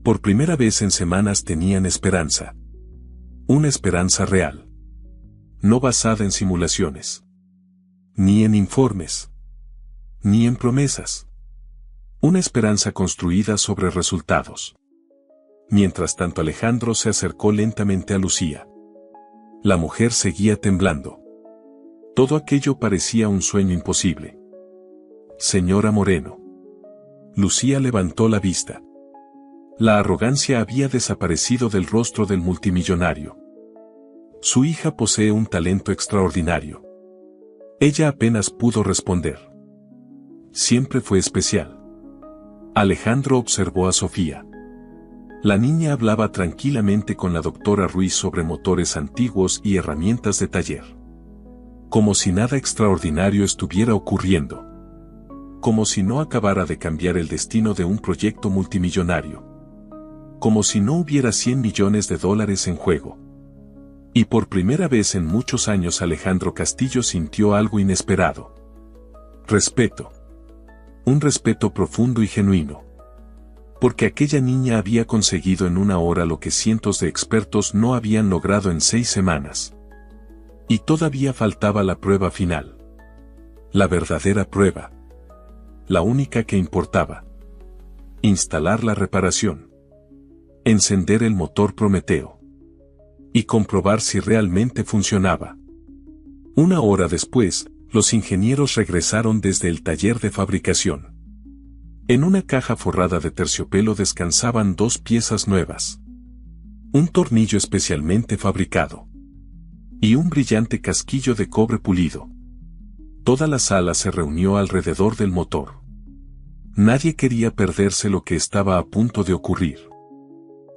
Por primera vez en semanas tenían esperanza. Una esperanza real. No basada en simulaciones. Ni en informes. Ni en promesas. Una esperanza construida sobre resultados. Mientras tanto Alejandro se acercó lentamente a Lucía. La mujer seguía temblando. Todo aquello parecía un sueño imposible. Señora Moreno. Lucía levantó la vista. La arrogancia había desaparecido del rostro del multimillonario. Su hija posee un talento extraordinario. Ella apenas pudo responder. Siempre fue especial. Alejandro observó a Sofía. La niña hablaba tranquilamente con la doctora Ruiz sobre motores antiguos y herramientas de taller. Como si nada extraordinario estuviera ocurriendo. Como si no acabara de cambiar el destino de un proyecto multimillonario. Como si no hubiera $100 millones en juego. Y por primera vez en muchos años Alejandro Castillo sintió algo inesperado. Respeto. Un respeto profundo y genuino. Porque aquella niña había conseguido en una hora lo que cientos de expertos no habían logrado en 6 semanas. Y todavía faltaba la prueba final. La verdadera prueba. La única que importaba. Instalar la reparación. Encender el motor Prometeo. Y comprobar si realmente funcionaba. Una hora después, los ingenieros regresaron desde el taller de fabricación. En una caja forrada de terciopelo descansaban 2 piezas nuevas. Un tornillo especialmente fabricado. Y un brillante casquillo de cobre pulido. Toda la sala se reunió alrededor del motor. Nadie quería perderse lo que estaba a punto de ocurrir.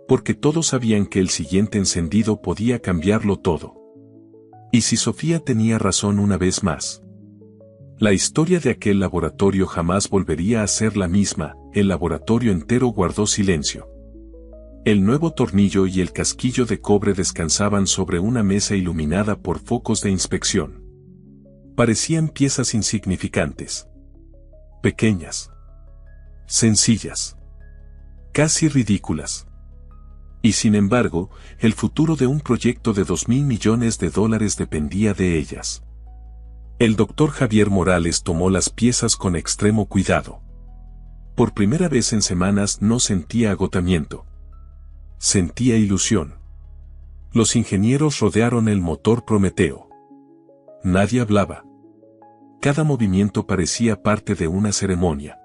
Porque todos sabían que el siguiente encendido podía cambiarlo todo. Y si Sofía tenía razón una vez más. La historia de aquel laboratorio jamás volvería a ser la misma, el laboratorio entero guardó silencio. El nuevo tornillo y el casquillo de cobre descansaban sobre una mesa iluminada por focos de inspección. Parecían piezas insignificantes. Pequeñas. Sencillas. Casi ridículas. Y sin embargo, el futuro de un proyecto de $2.000 millones dependía de ellas. El doctor Javier Morales tomó las piezas con extremo cuidado. Por primera vez en semanas no sentía agotamiento. Sentía ilusión. Los ingenieros rodearon el motor Prometeo. Nadie hablaba. Cada movimiento parecía parte de una ceremonia.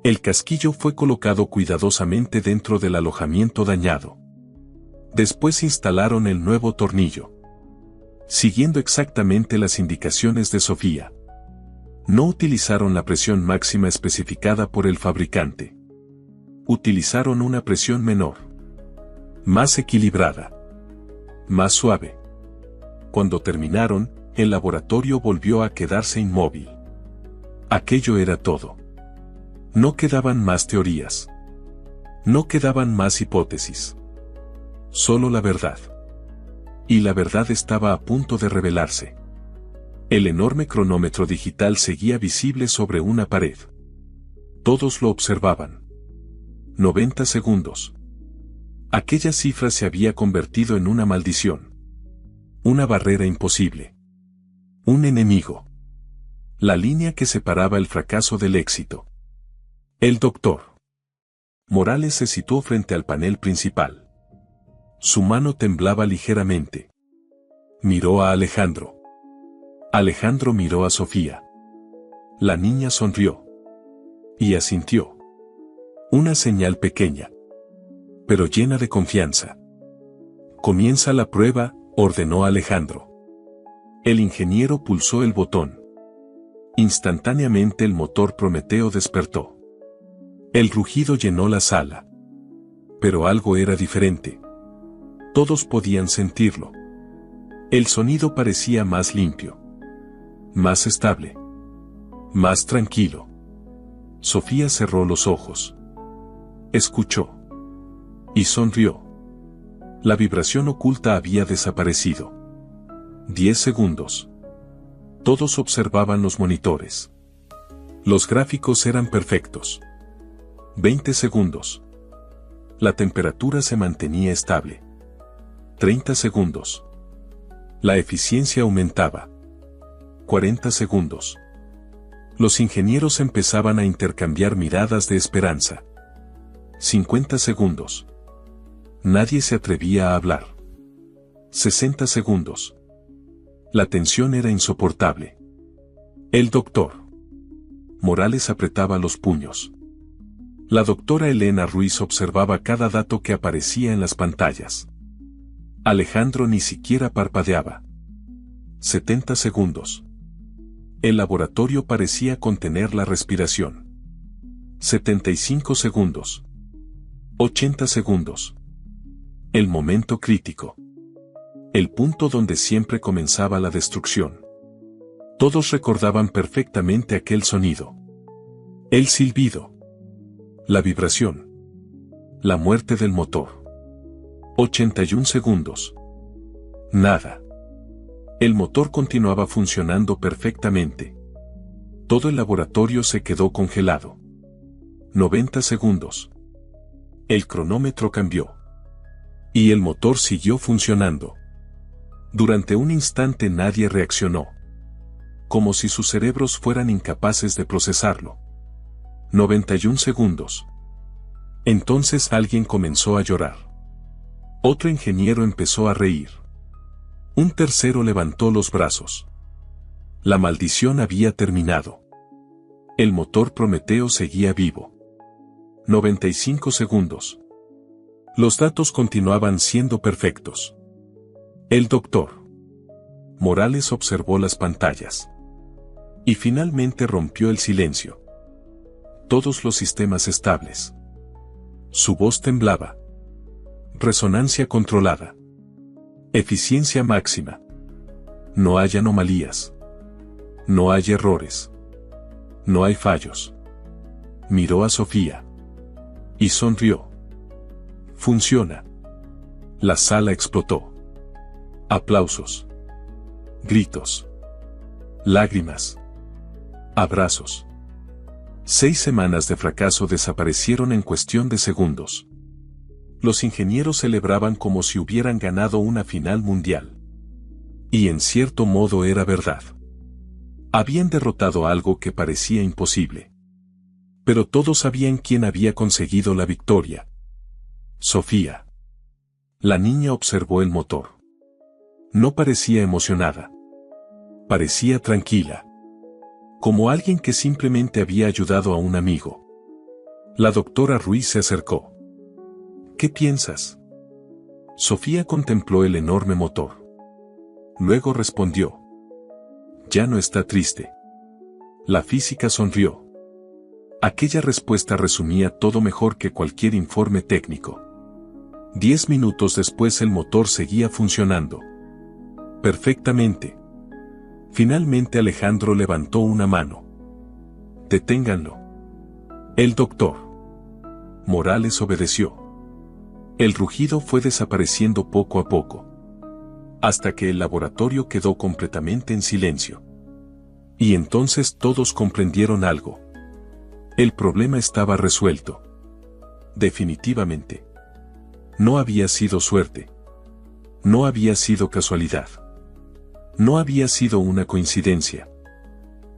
El casquillo fue colocado cuidadosamente dentro del alojamiento dañado. Después instalaron el nuevo tornillo. Siguiendo exactamente las indicaciones de Sofía. No utilizaron la presión máxima especificada por el fabricante. Utilizaron una presión menor. Más equilibrada. Más suave. Cuando terminaron, el laboratorio volvió a quedarse inmóvil. Aquello era todo. No quedaban más teorías. No quedaban más hipótesis. Solo la verdad. Y la verdad estaba a punto de revelarse. El enorme cronómetro digital seguía visible sobre una pared. Todos lo observaban. 90 segundos. Aquella cifra se había convertido en una maldición. Una barrera imposible. Un enemigo. La línea que separaba el fracaso del éxito. El doctor Morales se situó frente al panel principal. Su mano temblaba ligeramente. Miró a Alejandro. Alejandro miró a Sofía. La niña sonrió. Y asintió. Una señal pequeña, pero llena de confianza. Comienza la prueba, ordenó Alejandro. El ingeniero pulsó el botón. Instantáneamente el motor Prometeo despertó. El rugido llenó la sala. Pero algo era diferente. Todos podían sentirlo. El sonido parecía más limpio, más estable, más tranquilo. Sofía cerró los ojos. Escuchó. Y sonrió. La vibración oculta había desaparecido. 10 segundos. Todos observaban los monitores. Los gráficos eran perfectos. 20 segundos. La temperatura se mantenía estable. 30 segundos. La eficiencia aumentaba. 40 segundos. Los ingenieros empezaban a intercambiar miradas de esperanza. 50 segundos. Nadie se atrevía a hablar. 60 segundos. La tensión era insoportable. El doctor Morales apretaba los puños. La doctora Elena Ruiz observaba cada dato que aparecía en las pantallas. Alejandro ni siquiera parpadeaba. 70 segundos. El laboratorio parecía contener la respiración. 75 segundos. 80 segundos. El momento crítico. El punto donde siempre comenzaba la destrucción. Todos recordaban perfectamente aquel sonido. El silbido. La vibración. La muerte del motor. 81 segundos. Nada. El motor continuaba funcionando perfectamente. Todo el laboratorio se quedó congelado. 90 segundos. El cronómetro cambió. Y el motor siguió funcionando. Durante un instante nadie reaccionó. Como si sus cerebros fueran incapaces de procesarlo. 91 segundos. Entonces alguien comenzó a llorar. Otro ingeniero empezó a reír. Un tercero levantó los brazos. La maldición había terminado. El motor Prometeo seguía vivo. 95 segundos. Los datos continuaban siendo perfectos. El doctor Morales observó las pantallas. Y finalmente rompió el silencio. Todos los sistemas estables. Su voz temblaba. Resonancia controlada. Eficiencia máxima. No hay anomalías. No hay errores. No hay fallos. Miró a Sofía. Y sonrió. Funciona. La sala explotó. Aplausos. Gritos. Lágrimas. Abrazos. 6 semanas de fracaso desaparecieron en cuestión de segundos. Los ingenieros celebraban como si hubieran ganado una final mundial. Y en cierto modo era verdad. Habían derrotado algo que parecía imposible. Pero todos sabían quién había conseguido la victoria. Sofía. La niña observó el motor. No parecía emocionada. Parecía tranquila. Como alguien que simplemente había ayudado a un amigo. La doctora Ruiz se acercó. ¿Qué piensas? Sofía contempló el enorme motor. Luego respondió. Ya no está triste. La física sonrió. Aquella respuesta resumía todo mejor que cualquier informe técnico. 10 minutos después el motor seguía funcionando. Perfectamente. Finalmente Alejandro levantó una mano. Deténganlo. El doctor Morales obedeció. El rugido fue desapareciendo poco a poco. Hasta que el laboratorio quedó completamente en silencio. Y entonces todos comprendieron algo. El problema estaba resuelto. Definitivamente. No había sido suerte. No había sido casualidad. No había sido una coincidencia.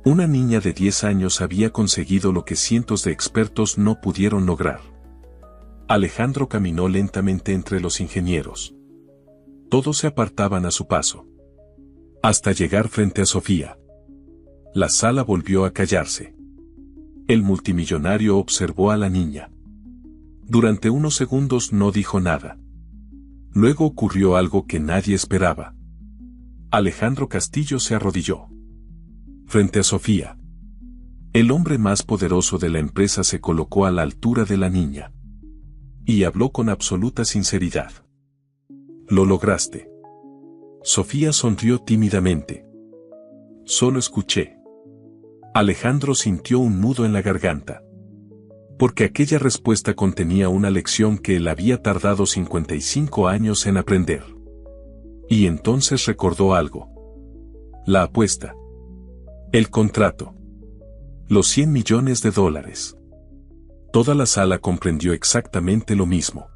Una niña de 10 años había conseguido lo que cientos de expertos no pudieron lograr. Alejandro caminó lentamente entre los ingenieros. Todos se apartaban a su paso. Hasta llegar frente a Sofía. La sala volvió a callarse. El multimillonario observó a la niña. Durante unos segundos no dijo nada. Luego ocurrió algo que nadie esperaba. Alejandro Castillo se arrodilló. Frente a Sofía. El hombre más poderoso de la empresa se colocó a la altura de la niña. Y habló con absoluta sinceridad. Lo lograste. Sofía sonrió tímidamente. Solo escuché. Alejandro sintió un nudo en la garganta. Porque aquella respuesta contenía una lección que él había tardado 55 años en aprender. Y entonces recordó algo. La apuesta. El contrato. Los 100 millones de dólares. Toda la sala comprendió exactamente lo mismo.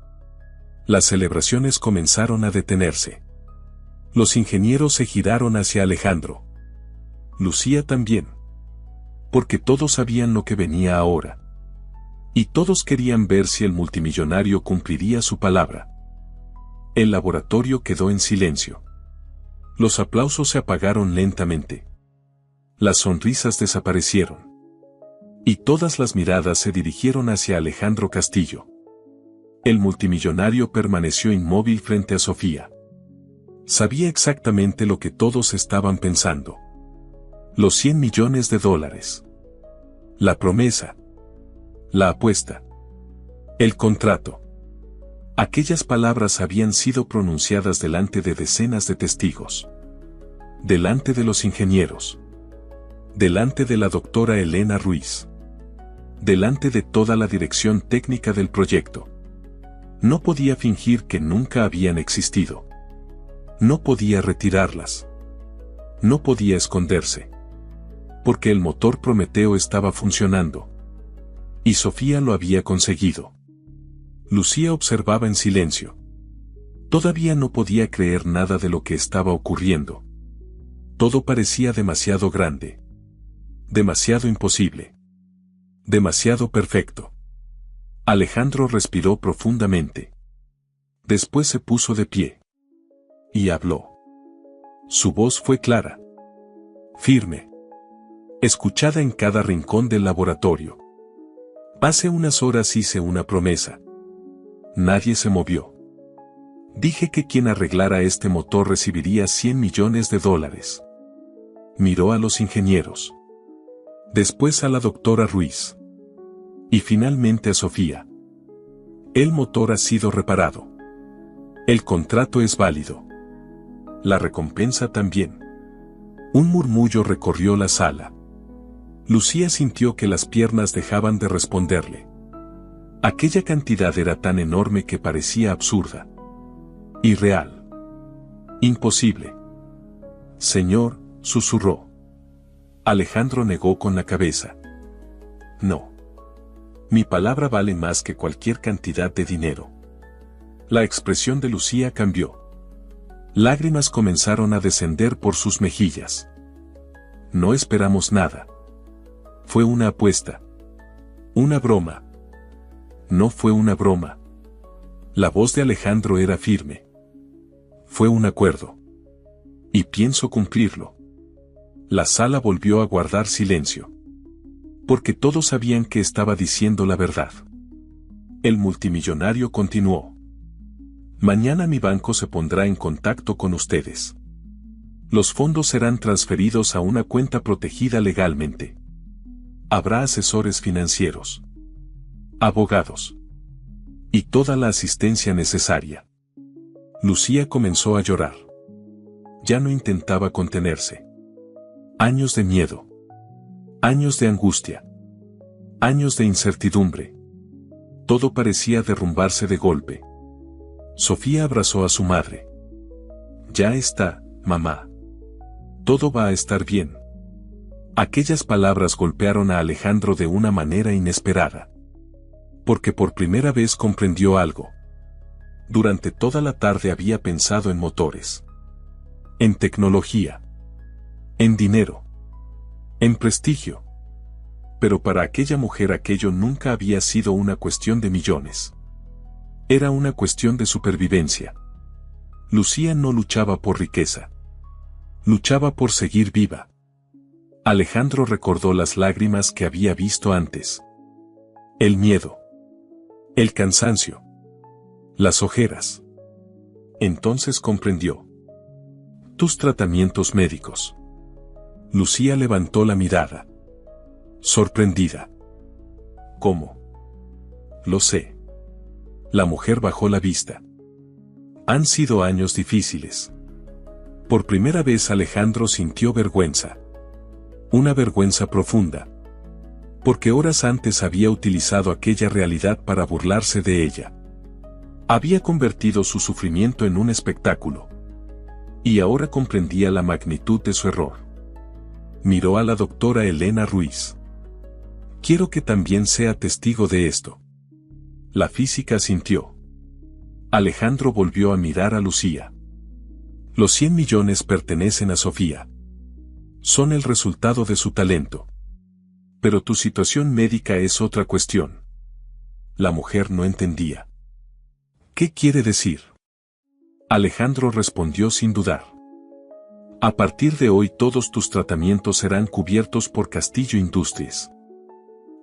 Las celebraciones comenzaron a detenerse. Los ingenieros se giraron hacia Alejandro. Lucía también. Porque todos sabían lo que venía ahora. Y todos querían ver si el multimillonario cumpliría su palabra. El laboratorio quedó en silencio. Los aplausos se apagaron lentamente. Las sonrisas desaparecieron. Y todas las miradas se dirigieron hacia Alejandro Castillo. El multimillonario permaneció inmóvil frente a Sofía. Sabía exactamente lo que todos estaban pensando. Los 100 millones de dólares. La promesa. La apuesta. El contrato. Aquellas palabras habían sido pronunciadas delante de decenas de testigos. Delante de los ingenieros. Delante de la doctora Elena Ruiz. Delante de toda la dirección técnica del proyecto. No podía fingir que nunca habían existido. No podía retirarlas. No podía esconderse. Porque el motor Prometeo estaba funcionando. Y Sofía lo había conseguido. Lucía observaba en silencio. Todavía no podía creer nada de lo que estaba ocurriendo. Todo parecía demasiado grande. Demasiado imposible. Demasiado perfecto. Alejandro respiró profundamente. Después se puso de pie. Y habló. Su voz fue clara. Firme. Escuchada en cada rincón del laboratorio. Hace unas horas hice una promesa. Nadie se movió. Dije que quien arreglara este motor recibiría 100 millones de dólares. Miró a los ingenieros. Después a la doctora Ruiz. Y finalmente a Sofía. El motor ha sido reparado. El contrato es válido. La recompensa también. Un murmullo recorrió la sala. Lucía sintió que las piernas dejaban de responderle. Aquella cantidad era tan enorme que parecía absurda. Irreal. Imposible. Señor, susurró. Alejandro negó con la cabeza. No. Mi palabra vale más que cualquier cantidad de dinero. La expresión de Lucía cambió. Lágrimas comenzaron a descender por sus mejillas. No esperamos nada. Fue una apuesta. Una broma. No fue una broma. La voz de Alejandro era firme. Fue un acuerdo. Y pienso cumplirlo. La sala volvió a guardar silencio. Porque todos sabían que estaba diciendo la verdad. El multimillonario continuó. Mañana mi banco se pondrá en contacto con ustedes. Los fondos serán transferidos a una cuenta protegida legalmente. Habrá asesores financieros, abogados y toda la asistencia necesaria. Lucía comenzó a llorar. Ya no intentaba contenerse. Años de miedo. Años de angustia. Años de incertidumbre. Todo parecía derrumbarse de golpe. Sofía abrazó a su madre. Ya está, mamá. Todo va a estar bien. Aquellas palabras golpearon a Alejandro de una manera inesperada. Porque por primera vez comprendió algo. Durante toda la tarde había pensado en motores. En tecnología. En dinero. En prestigio. Pero para aquella mujer aquello nunca había sido una cuestión de millones. Era una cuestión de supervivencia. Lucía no luchaba por riqueza. Luchaba por seguir viva. Alejandro recordó las lágrimas que había visto antes. El miedo. El cansancio. Las ojeras. Entonces comprendió. Tus tratamientos médicos. Lucía levantó la mirada. Sorprendida. ¿Cómo? Lo sé. La mujer bajó la vista. Han sido años difíciles. Por primera vez Alejandro sintió vergüenza. Una vergüenza profunda. Porque horas antes había utilizado aquella realidad para burlarse de ella. Había convertido su sufrimiento en un espectáculo. Y ahora comprendía la magnitud de su error. Miró a la doctora Elena Ruiz. Quiero que también sea testigo de esto. La física asintió. Alejandro volvió a mirar a Lucía. Los 100 millones pertenecen a Sofía. Son el resultado de su talento. Pero tu situación médica es otra cuestión. La mujer no entendía. ¿Qué quiere decir? Alejandro respondió sin dudar. A partir de hoy todos tus tratamientos serán cubiertos por Castillo Industries.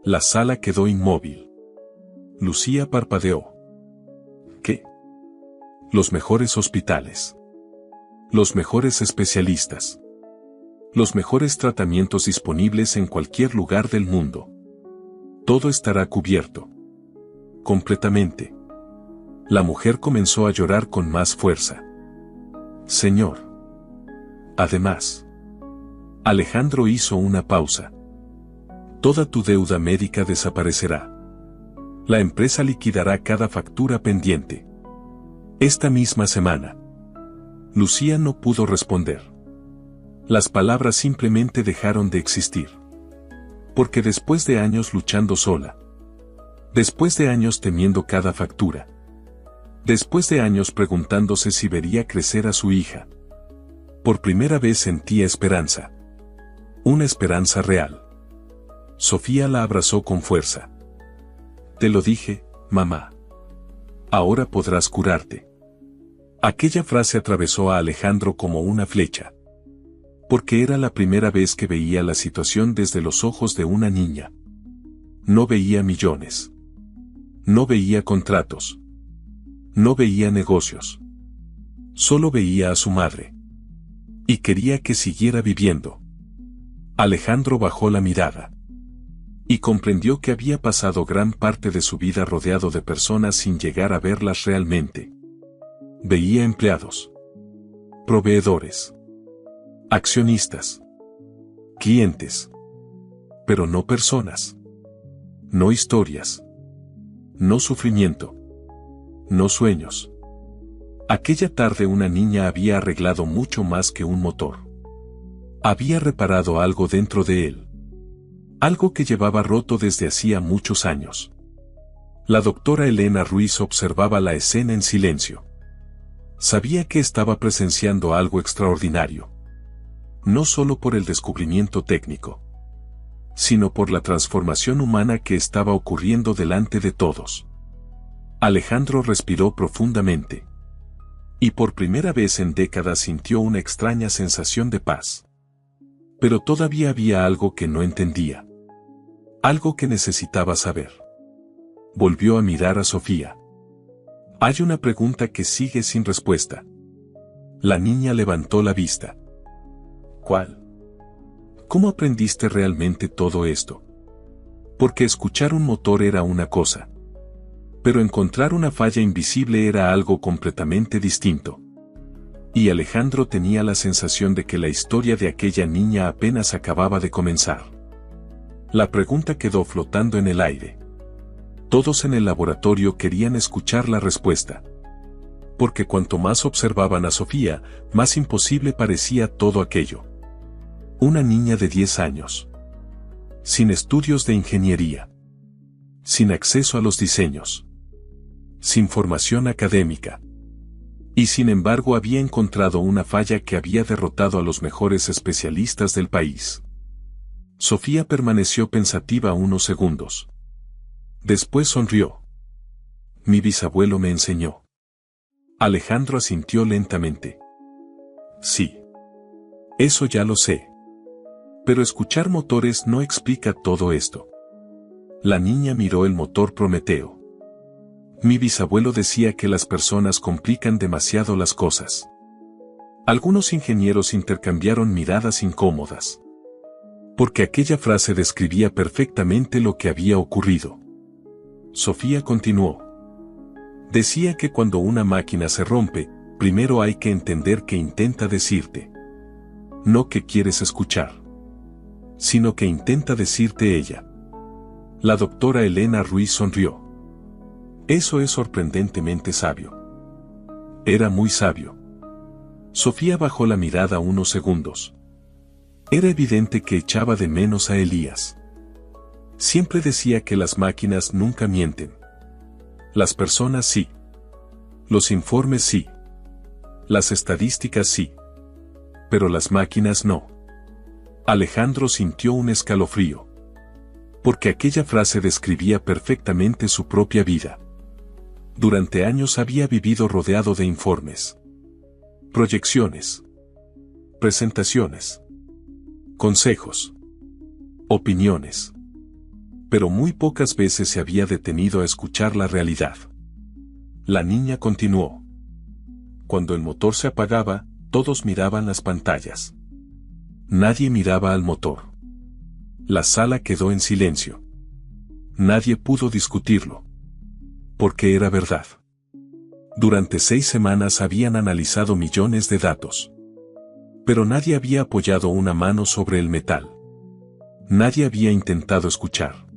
La sala quedó inmóvil. Lucía parpadeó. ¿Qué? Los mejores hospitales. Los mejores especialistas. Los mejores tratamientos disponibles en cualquier lugar del mundo. Todo estará cubierto. Completamente. La mujer comenzó a llorar con más fuerza. Señor. Además. Alejandro hizo una pausa. Toda tu deuda médica desaparecerá. La empresa liquidará cada factura pendiente. Esta misma semana. Lucía no pudo responder. Las palabras simplemente dejaron de existir. Porque después de años luchando sola. Después de años temiendo cada factura. Después de años preguntándose si vería crecer a su hija. Por primera vez sentía esperanza. Una esperanza real. Sofía la abrazó con fuerza. Te lo dije, mamá. Ahora podrás curarte. Aquella frase atravesó a Alejandro como una flecha. Porque era la primera vez que veía la situación desde los ojos de una niña. No veía millones. No veía contratos. No veía negocios. Solo veía a su madre. Y quería que siguiera viviendo. Alejandro bajó la mirada. Y comprendió que había pasado gran parte de su vida rodeado de personas sin llegar a verlas realmente. Veía empleados. Proveedores. Accionistas. Clientes. Pero no personas. No historias. No sufrimiento. No sueños. Aquella tarde una niña había arreglado mucho más que un motor. Había reparado algo dentro de él. Algo que llevaba roto desde hacía muchos años. La doctora Elena Ruiz observaba la escena en silencio. Sabía que estaba presenciando algo extraordinario. No solo por el descubrimiento técnico, sino por la transformación humana que estaba ocurriendo delante de todos. Alejandro respiró profundamente. Y por primera vez en décadas sintió una extraña sensación de paz. Pero todavía había algo que no entendía. Algo que necesitaba saber. Volvió a mirar a Sofía. Hay una pregunta que sigue sin respuesta. La niña levantó la vista. ¿Cuál? ¿Cómo aprendiste realmente todo esto? Porque escuchar un motor era una cosa. Pero encontrar una falla invisible era algo completamente distinto. Y Alejandro tenía la sensación de que la historia de aquella niña apenas acababa de comenzar. La pregunta quedó flotando en el aire. Todos en el laboratorio querían escuchar la respuesta. Porque cuanto más observaban a Sofía, más imposible parecía todo aquello. Una niña de 10 años. Sin estudios de ingeniería. Sin acceso a los diseños. Sin formación académica. Y sin embargo había encontrado una falla que había derrotado a los mejores especialistas del país. Sofía permaneció pensativa unos segundos. Después sonrió. Mi bisabuelo me enseñó. Alejandro asintió lentamente. Sí. Eso ya lo sé. Pero escuchar motores no explica todo esto. La niña miró el motor Prometeo. Mi bisabuelo decía que las personas complican demasiado las cosas. Algunos ingenieros intercambiaron miradas incómodas. Porque aquella frase describía perfectamente lo que había ocurrido. Sofía continuó. Decía que cuando una máquina se rompe, primero hay que entender qué intenta decirte. No que quieres escuchar, sino que intenta decirte ella. La doctora Elena Ruiz sonrió. Eso es sorprendentemente sabio. Era muy sabio. Sofía bajó la mirada unos segundos. Era evidente que echaba de menos a Elías. Siempre decía que las máquinas nunca mienten. Las personas sí. Los informes sí. Las estadísticas sí. Pero las máquinas no. Alejandro sintió un escalofrío. Porque aquella frase describía perfectamente su propia vida. Durante años había vivido rodeado de informes, proyecciones, presentaciones, consejos, opiniones. Pero muy pocas veces se había detenido a escuchar la realidad. La niña continuó. Cuando el motor se apagaba, todos miraban las pantallas. Nadie miraba al motor. La sala quedó en silencio. Nadie pudo discutirlo. Porque era verdad. Durante 6 semanas habían analizado millones de datos. Pero nadie había apoyado una mano sobre el metal. Nadie había intentado escuchar.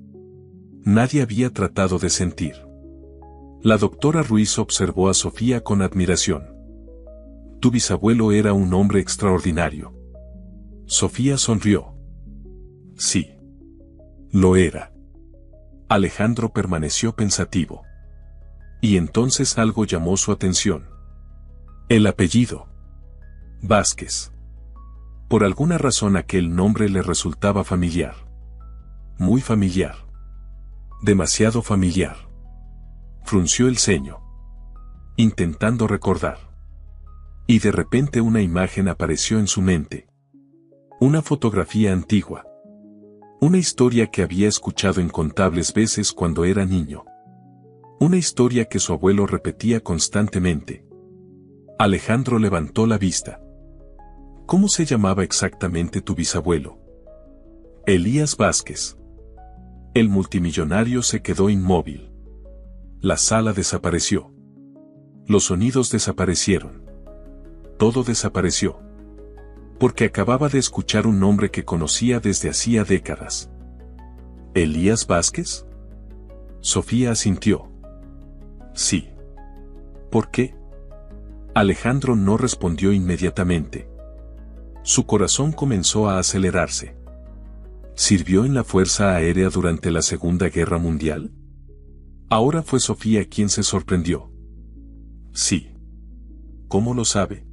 Nadie había tratado de sentir. La doctora Ruiz observó a Sofía con admiración. Tu bisabuelo era un hombre extraordinario. Sofía sonrió. Sí. Lo era. Alejandro permaneció pensativo. Y entonces algo llamó su atención. El apellido. Vázquez. Por alguna razón aquel nombre le resultaba familiar. Muy familiar. Demasiado familiar. Frunció el ceño. Intentando recordar. Y de repente una imagen apareció en su mente. Una fotografía antigua. Una historia que había escuchado incontables veces cuando era niño. Una historia que su abuelo repetía constantemente. Alejandro levantó la vista. ¿Cómo se llamaba exactamente tu bisabuelo? Elías Vázquez. El multimillonario se quedó inmóvil. La sala desapareció. Los sonidos desaparecieron. Todo desapareció. Porque acababa de escuchar un nombre que conocía desde hacía décadas. ¿Elías Vázquez? Sofía asintió. Sí. ¿Por qué? Alejandro no respondió inmediatamente. Su corazón comenzó a acelerarse. ¿Sirvió en la Fuerza Aérea durante la Segunda Guerra Mundial? Ahora fue Sofía quien se sorprendió. Sí. ¿Cómo lo sabe?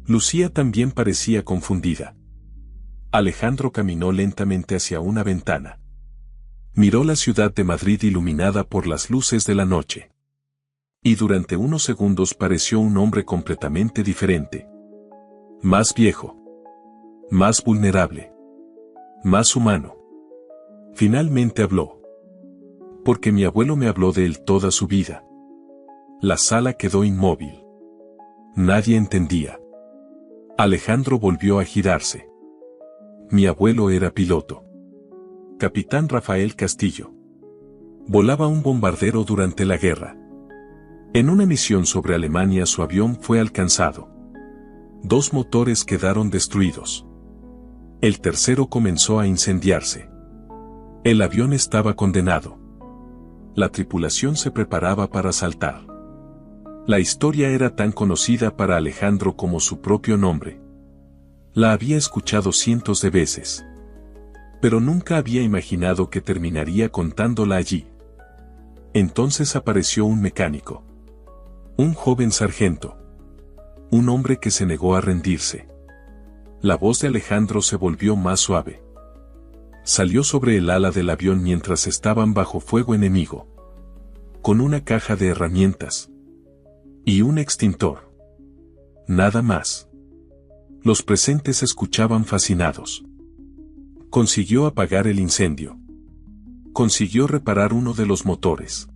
Lucía también parecía confundida. Alejandro caminó lentamente hacia una ventana. Miró la ciudad de Madrid iluminada por las luces de la noche. Y durante unos segundos pareció un hombre completamente diferente. Más viejo. Más vulnerable. Más humano. Finalmente habló. Porque mi abuelo me habló de él toda su vida. La sala quedó inmóvil. Nadie entendía. Alejandro volvió a girarse. Mi abuelo era piloto. Capitán Rafael Castillo. Volaba un bombardero durante la guerra. En una misión sobre Alemania su avión fue alcanzado. 2 motores quedaron destruidos. El tercero comenzó a incendiarse. El avión estaba condenado. La tripulación se preparaba para saltar. La historia era tan conocida para Alejandro como su propio nombre. La había escuchado cientos de veces. Pero nunca había imaginado que terminaría contándola allí. Entonces apareció un mecánico. Un joven sargento. Un hombre que se negó a rendirse. La voz de Alejandro se volvió más suave. Salió sobre el ala del avión mientras estaban bajo fuego enemigo. con una caja de herramientas y un extintor. Nada más. Los presentes escuchaban fascinados. Consiguió apagar el incendio. Consiguió reparar uno de los motores.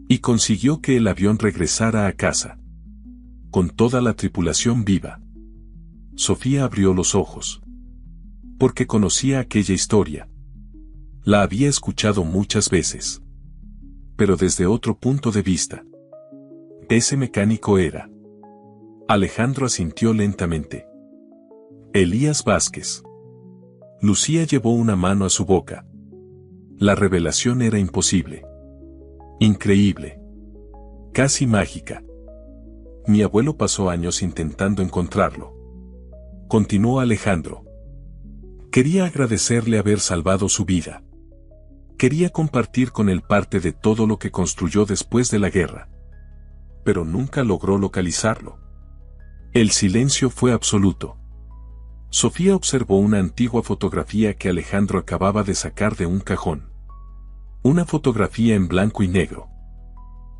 Y consiguió que el avión regresara a casa, con toda la tripulación viva. Sofía abrió los ojos. Porque conocía aquella historia. La había escuchado muchas veces. Pero desde otro punto de vista. Ese mecánico era. Alejandro asintió lentamente. Elías Vázquez. Lucía llevó una mano a su boca. La revelación era imposible. Increíble. Casi mágica. Mi abuelo pasó años intentando encontrarlo. Continuó Alejandro. Quería agradecerle haber salvado su vida. Quería compartir con él parte de todo lo que construyó después de la guerra. Pero nunca logró localizarlo. El silencio fue absoluto. Sofía observó una antigua fotografía que Alejandro acababa de sacar de un cajón. Una fotografía en blanco y negro.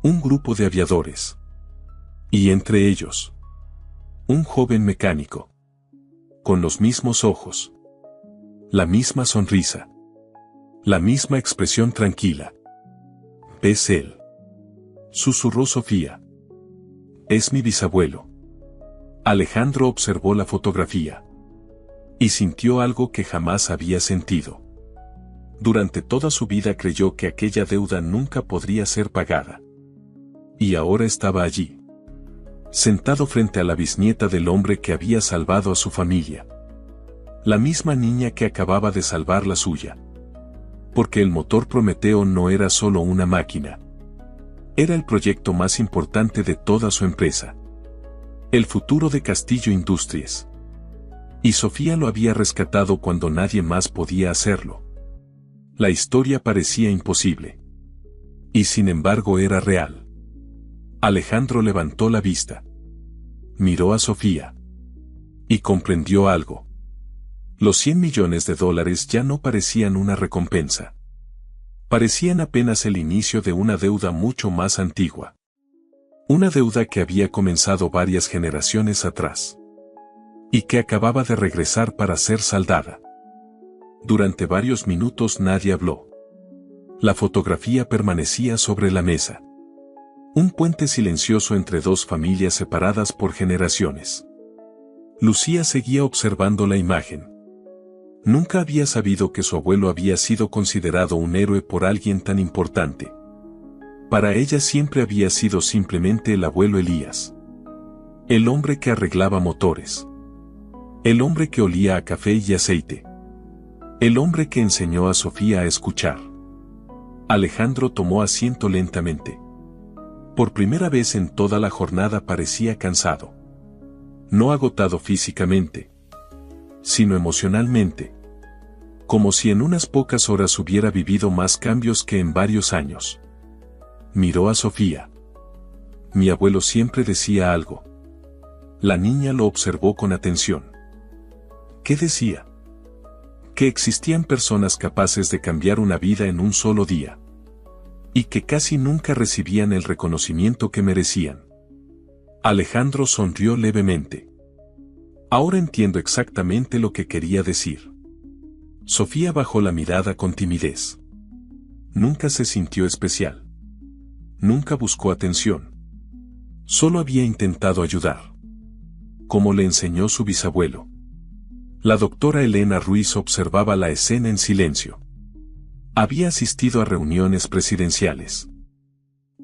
Un grupo de aviadores. Y entre ellos, un joven mecánico. Con los mismos ojos. La misma sonrisa. La misma expresión tranquila. ¿Es él?, susurró Sofía. Es mi bisabuelo. Alejandro observó la fotografía. Y sintió algo que jamás había sentido. Durante toda su vida creyó que aquella deuda nunca podría ser pagada. Y ahora estaba allí. Sentado frente a la bisnieta del hombre que había salvado a su familia. La misma niña que acababa de salvar la suya. Porque el motor Prometeo no era solo una máquina. Era el proyecto más importante de toda su empresa. El futuro de Castillo Industries. Y Sofía lo había rescatado cuando nadie más podía hacerlo. La historia parecía imposible. Y sin embargo era real. Alejandro levantó la vista. Miró a Sofía. Y comprendió algo. Los 100 millones de dólares ya no parecían una recompensa. Parecían apenas el inicio de una deuda mucho más antigua. Una deuda que había comenzado varias generaciones atrás. Y que acababa de regresar para ser saldada. Durante varios minutos nadie habló. La fotografía permanecía sobre la mesa. Un puente silencioso entre dos familias separadas por generaciones. Lucía seguía observando la imagen. Nunca había sabido que su abuelo había sido considerado un héroe por alguien tan importante. Para ella siempre había sido simplemente el abuelo Elías. El hombre que arreglaba motores. El hombre que olía a café y aceite. El hombre que enseñó a Sofía a escuchar. Alejandro tomó asiento lentamente. Por primera vez en toda la jornada parecía cansado. No agotado físicamente, sino emocionalmente. Como si en unas pocas horas hubiera vivido más cambios que en varios años. Miró a Sofía. Mi abuelo siempre decía algo. La niña lo observó con atención. ¿Qué decía? Que existían personas capaces de cambiar una vida en un solo día. Y que casi nunca recibían el reconocimiento que merecían. Alejandro sonrió levemente. Ahora entiendo exactamente lo que quería decir. Sofía bajó la mirada con timidez. Nunca se sintió especial. Nunca buscó atención. Solo había intentado ayudar. Como le enseñó su bisabuelo. La doctora Elena Ruiz observaba la escena en silencio. Había asistido a reuniones presidenciales.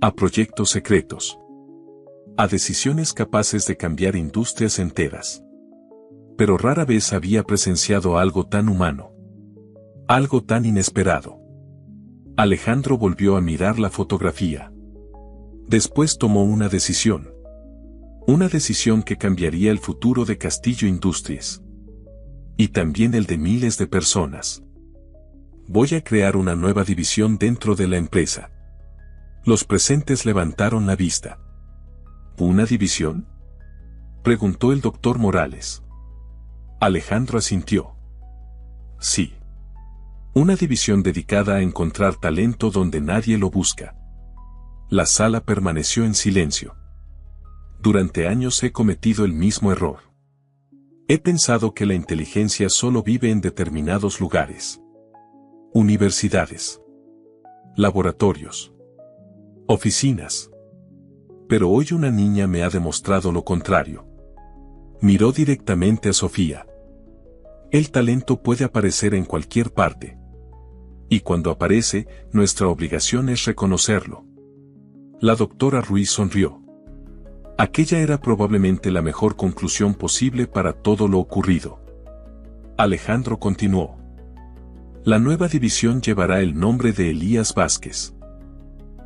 A proyectos secretos. A decisiones capaces de cambiar industrias enteras. Pero rara vez había presenciado algo tan humano. Algo tan inesperado. Alejandro volvió a mirar la fotografía. Después tomó una decisión. Una decisión que cambiaría el futuro de Castillo Industries. Y también el de miles de personas. Voy a crear una nueva división dentro de la empresa. Los presentes levantaron la vista. ¿Una división?, preguntó el doctor Morales. Alejandro asintió. Sí. Una división dedicada a encontrar talento donde nadie lo busca. La sala permaneció en silencio. Durante años he cometido el mismo error. He pensado que la inteligencia solo vive en determinados lugares. Universidades. Laboratorios. Oficinas. Pero hoy una niña me ha demostrado lo contrario. Miró directamente a Sofía. El talento puede aparecer en cualquier parte. Y cuando aparece, nuestra obligación es reconocerlo. La doctora Ruiz sonrió. Aquella era probablemente la mejor conclusión posible para todo lo ocurrido. Alejandro continuó. La nueva división llevará el nombre de Elías Vázquez.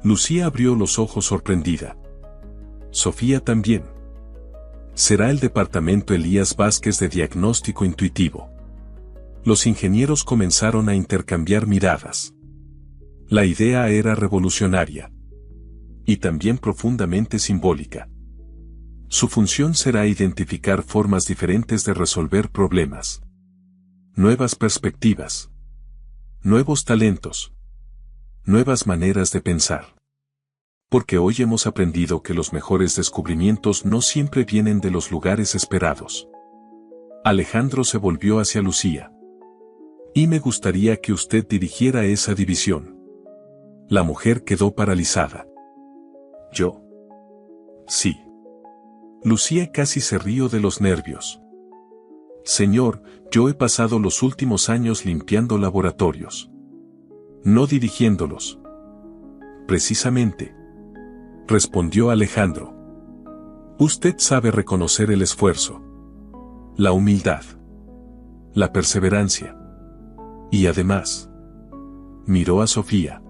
Lucía abrió los ojos sorprendida. Sofía también. Será el departamento Elías Vázquez de diagnóstico intuitivo. Los ingenieros comenzaron a intercambiar miradas. La idea era revolucionaria. Y también profundamente simbólica. Su función será identificar formas diferentes de resolver problemas. Nuevas perspectivas. Nuevos talentos. Nuevas maneras de pensar. Porque hoy hemos aprendido que los mejores descubrimientos no siempre vienen de los lugares esperados. Alejandro se volvió hacia Lucía. Y me gustaría que usted dirigiera esa división. La mujer quedó paralizada. ¿Yo? Sí. Lucía casi se rió de los nervios. Señor, yo he pasado los últimos años limpiando laboratorios. No dirigiéndolos. Precisamente. Respondió Alejandro. Usted sabe reconocer el esfuerzo. La humildad. La perseverancia. Y además. Miró a Sofía.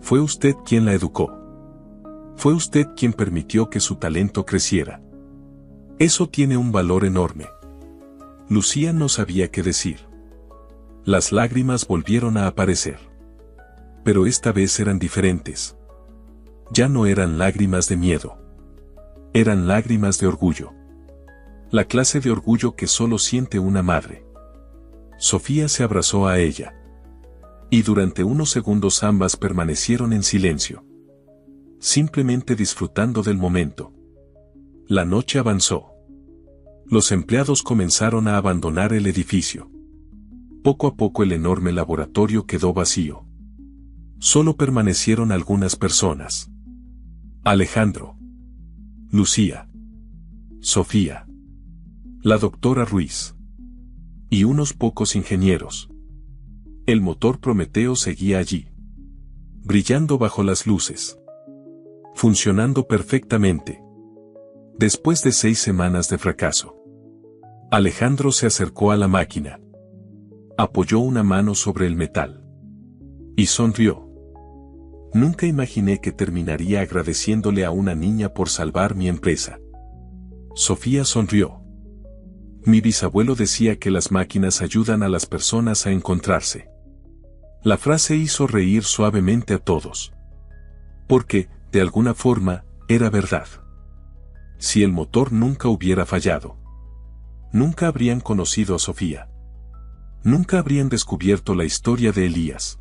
Fue usted quien la educó. Fue usted quien permitió que su talento creciera. Eso tiene un valor enorme. Lucía no sabía qué decir. Las lágrimas volvieron a aparecer. Pero esta vez eran diferentes. Ya no eran lágrimas de miedo. Eran lágrimas de orgullo. La clase de orgullo que solo siente una madre. Sofía se abrazó a ella. Y durante unos segundos ambas permanecieron en silencio. Simplemente disfrutando del momento. La noche avanzó. Los empleados comenzaron a abandonar el edificio. Poco a poco el enorme laboratorio quedó vacío. Solo permanecieron algunas personas. Alejandro. Lucía. Sofía. La doctora Ruiz. Y unos pocos ingenieros. El motor Prometeo seguía allí. Brillando bajo las luces. Funcionando perfectamente. Después de 6 semanas de fracaso. Alejandro se acercó a la máquina. Apoyó una mano sobre el metal. Y sonrió. Nunca imaginé que terminaría agradeciéndole a una niña por salvar mi empresa. Sofía sonrió. Mi bisabuelo decía que las máquinas ayudan a las personas a encontrarse. La frase hizo reír suavemente a todos. Porque, de alguna forma, era verdad. Si el motor nunca hubiera fallado, nunca habrían conocido a Sofía. Nunca habrían descubierto la historia de Elías.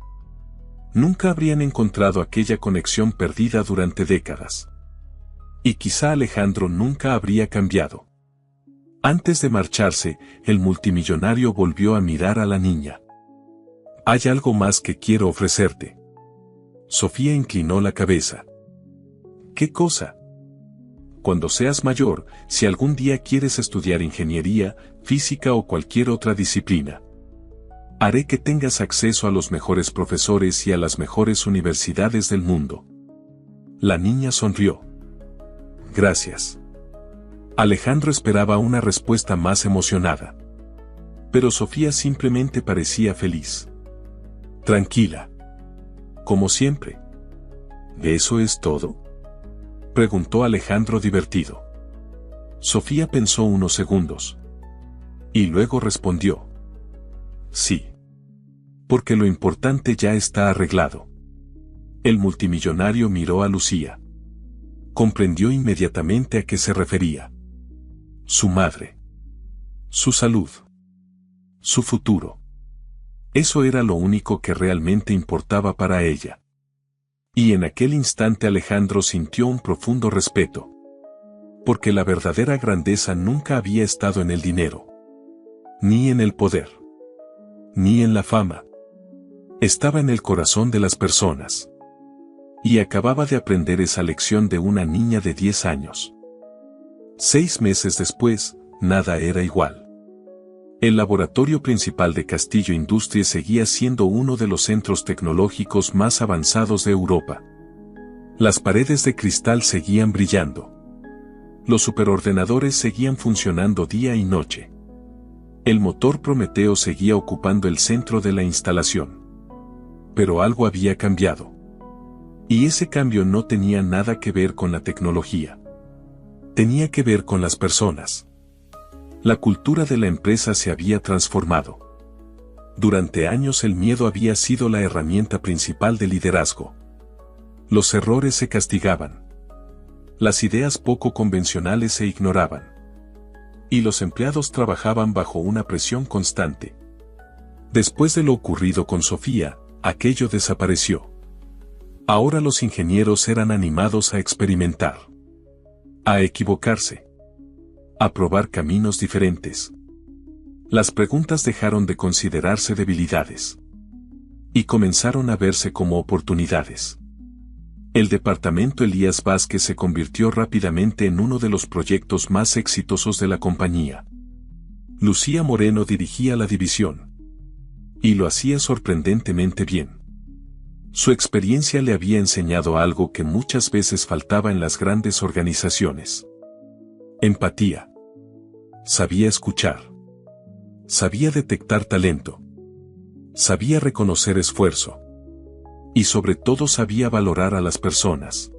Nunca habrían encontrado aquella conexión perdida durante décadas. Y quizá Alejandro nunca habría cambiado. Antes de marcharse, el multimillonario volvió a mirar a la niña. Hay algo más que quiero ofrecerte. Sofía inclinó la cabeza. ¿Qué cosa? Cuando seas mayor, si algún día quieres estudiar ingeniería, física o cualquier otra disciplina, haré que tengas acceso a los mejores profesores y a las mejores universidades del mundo. La niña sonrió. Gracias. Alejandro esperaba una respuesta más emocionada. Pero Sofía simplemente parecía feliz. Tranquila. Como siempre. ¿Eso es todo? Preguntó Alejandro divertido. Sofía pensó unos segundos. Y luego respondió. Sí. Porque lo importante ya está arreglado. El multimillonario miró a Lucía. Comprendió inmediatamente a qué se refería. Su madre. Su salud. Su futuro. Eso era lo único que realmente importaba para ella. Y en aquel instante Alejandro sintió un profundo respeto. Porque la verdadera grandeza nunca había estado en el dinero. Ni en el poder. Ni en la fama. Estaba en el corazón de las personas. Y acababa de aprender esa lección de una niña de 10 años. 6 meses después, nada era igual. El laboratorio principal de Castillo Industries seguía siendo uno de los centros tecnológicos más avanzados de Europa. Las paredes de cristal seguían brillando. Los superordenadores seguían funcionando día y noche. El motor Prometeo seguía ocupando el centro de la instalación. Pero algo había cambiado. Y ese cambio no tenía nada que ver con la tecnología. Tenía que ver con las personas. La cultura de la empresa se había transformado. Durante años el miedo había sido la herramienta principal de liderazgo. Los errores se castigaban. Las ideas poco convencionales se ignoraban. Y los empleados trabajaban bajo una presión constante. Después de lo ocurrido con Sofía, aquello desapareció. Ahora los ingenieros eran animados a experimentar. A equivocarse. A probar caminos diferentes. Las preguntas dejaron de considerarse debilidades. Y comenzaron a verse como oportunidades. El departamento Elías Vázquez se convirtió rápidamente en uno de los proyectos más exitosos de la compañía. Lucía Moreno dirigía la división. Y lo hacía sorprendentemente bien. Su experiencia le había enseñado algo que muchas veces faltaba en las grandes organizaciones. Empatía. Sabía escuchar. Sabía detectar talento. Sabía reconocer esfuerzo. Y sobre todo sabía valorar a las personas.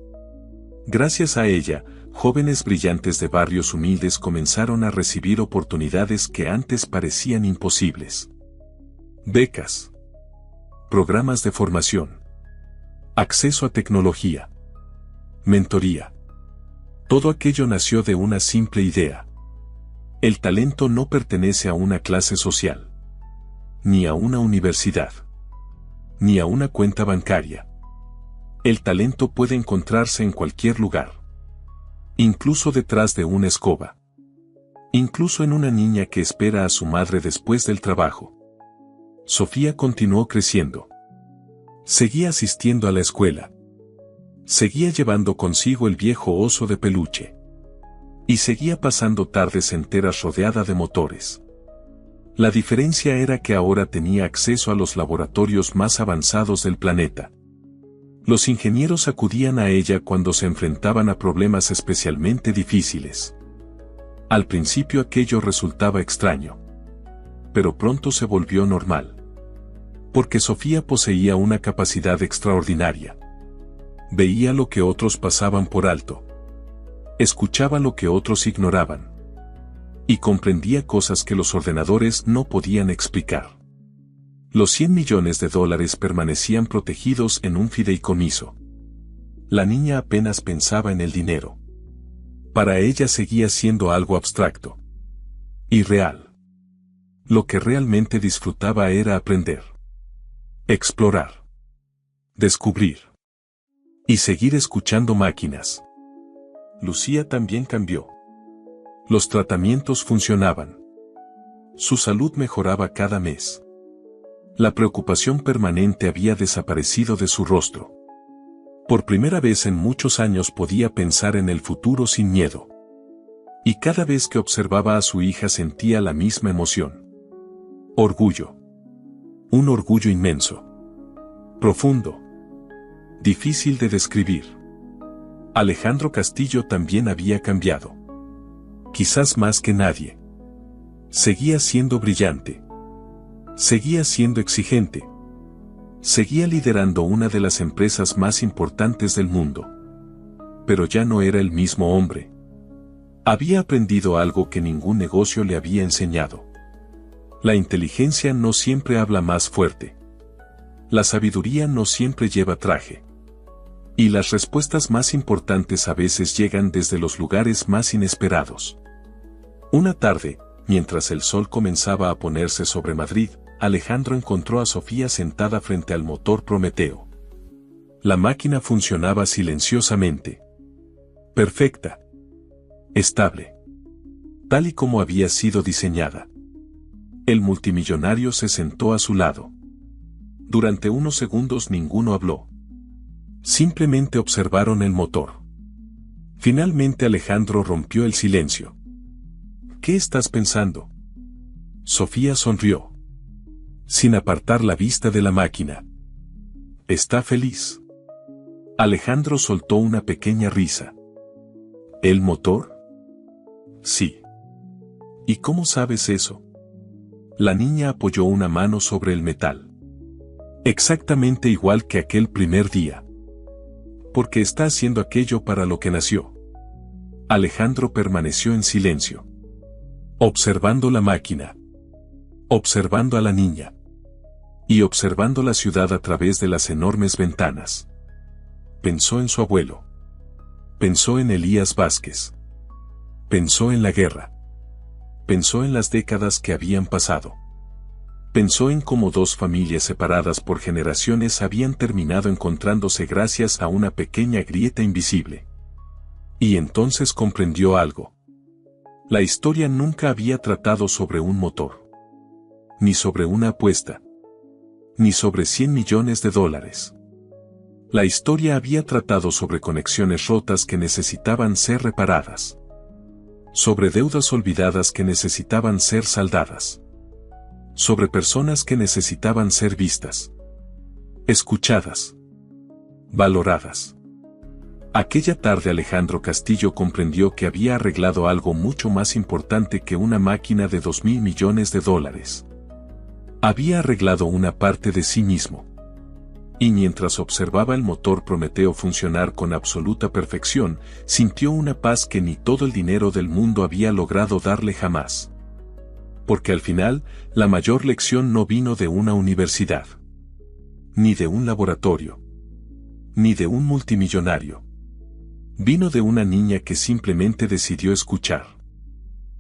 Gracias a ella, jóvenes brillantes de barrios humildes comenzaron a recibir oportunidades que antes parecían imposibles. Becas. Programas de formación. Acceso a tecnología. Mentoría. Todo aquello nació de una simple idea. El talento no pertenece a una clase social. Ni a una universidad. Ni a una cuenta bancaria. El talento puede encontrarse en cualquier lugar. Incluso detrás de una escoba. Incluso en una niña que espera a su madre después del trabajo. Sofía continuó creciendo. Seguía asistiendo a la escuela. Seguía llevando consigo el viejo oso de peluche. Y seguía pasando tardes enteras rodeada de motores. La diferencia era que ahora tenía acceso a los laboratorios más avanzados del planeta. Los ingenieros acudían a ella cuando se enfrentaban a problemas especialmente difíciles. Al principio aquello resultaba extraño. Pero pronto se volvió normal. Porque Sofía poseía una capacidad extraordinaria. Veía lo que otros pasaban por alto. Escuchaba lo que otros ignoraban. Y comprendía cosas que los ordenadores no podían explicar. Los $100 millones permanecían protegidos en un fideicomiso. La niña apenas pensaba en el dinero. Para ella seguía siendo algo abstracto. Irreal. Lo que realmente disfrutaba era aprender. Explorar. Descubrir. Y seguir escuchando máquinas. Lucía también cambió. Los tratamientos funcionaban. Su salud mejoraba cada mes. La preocupación permanente había desaparecido de su rostro. Por primera vez en muchos años podía pensar en el futuro sin miedo. Y cada vez que observaba a su hija sentía la misma emoción. Orgullo. Un orgullo inmenso. Profundo. Difícil de describir. Alejandro Castillo también había cambiado. Quizás más que nadie. Seguía siendo brillante. Seguía siendo exigente. Seguía liderando una de las empresas más importantes del mundo. Pero ya no era el mismo hombre. Había aprendido algo que ningún negocio le había enseñado. La inteligencia no siempre habla más fuerte. La sabiduría no siempre lleva traje. Y las respuestas más importantes a veces llegan desde los lugares más inesperados. Una tarde, mientras el sol comenzaba a ponerse sobre Madrid, Alejandro encontró a Sofía sentada frente al motor Prometeo. La máquina funcionaba silenciosamente. Perfecta. Estable. Tal y como había sido diseñada. El multimillonario se sentó a su lado. Durante unos segundos ninguno habló. Simplemente observaron el motor. Finalmente Alejandro rompió el silencio. ¿Qué estás pensando? Sofía sonrió, sin apartar la vista de la máquina. ¿Está feliz? Alejandro soltó una pequeña risa. ¿El motor? Sí. ¿Y cómo sabes eso? La niña apoyó una mano sobre el metal. Exactamente igual que aquel primer día. Porque está haciendo aquello para lo que nació. Alejandro permaneció en silencio. Observando la máquina. Observando a la niña. Y observando la ciudad a través de las enormes ventanas. Pensó en su abuelo. Pensó en Elías Vázquez. Pensó en la guerra. Pensó en las décadas que habían pasado. Pensó en cómo dos familias separadas por generaciones habían terminado encontrándose gracias a una pequeña grieta invisible. Y entonces comprendió algo. La historia nunca había tratado sobre un motor. Ni sobre una apuesta. Ni sobre 100 millones de dólares. La historia había tratado sobre conexiones rotas que necesitaban ser reparadas. Sobre deudas olvidadas que necesitaban ser saldadas. Sobre personas que necesitaban ser vistas. Escuchadas. Valoradas. Aquella tarde Alejandro Castillo comprendió que había arreglado algo mucho más importante que una máquina de 2.000 millones de dólares. Había arreglado una parte de sí mismo. Y mientras observaba el motor Prometeo funcionar con absoluta perfección, sintió una paz que ni todo el dinero del mundo había logrado darle jamás. Porque al final, la mayor lección no vino de una universidad. Ni de un laboratorio. Ni de un multimillonario. Vino de una niña que simplemente decidió escuchar.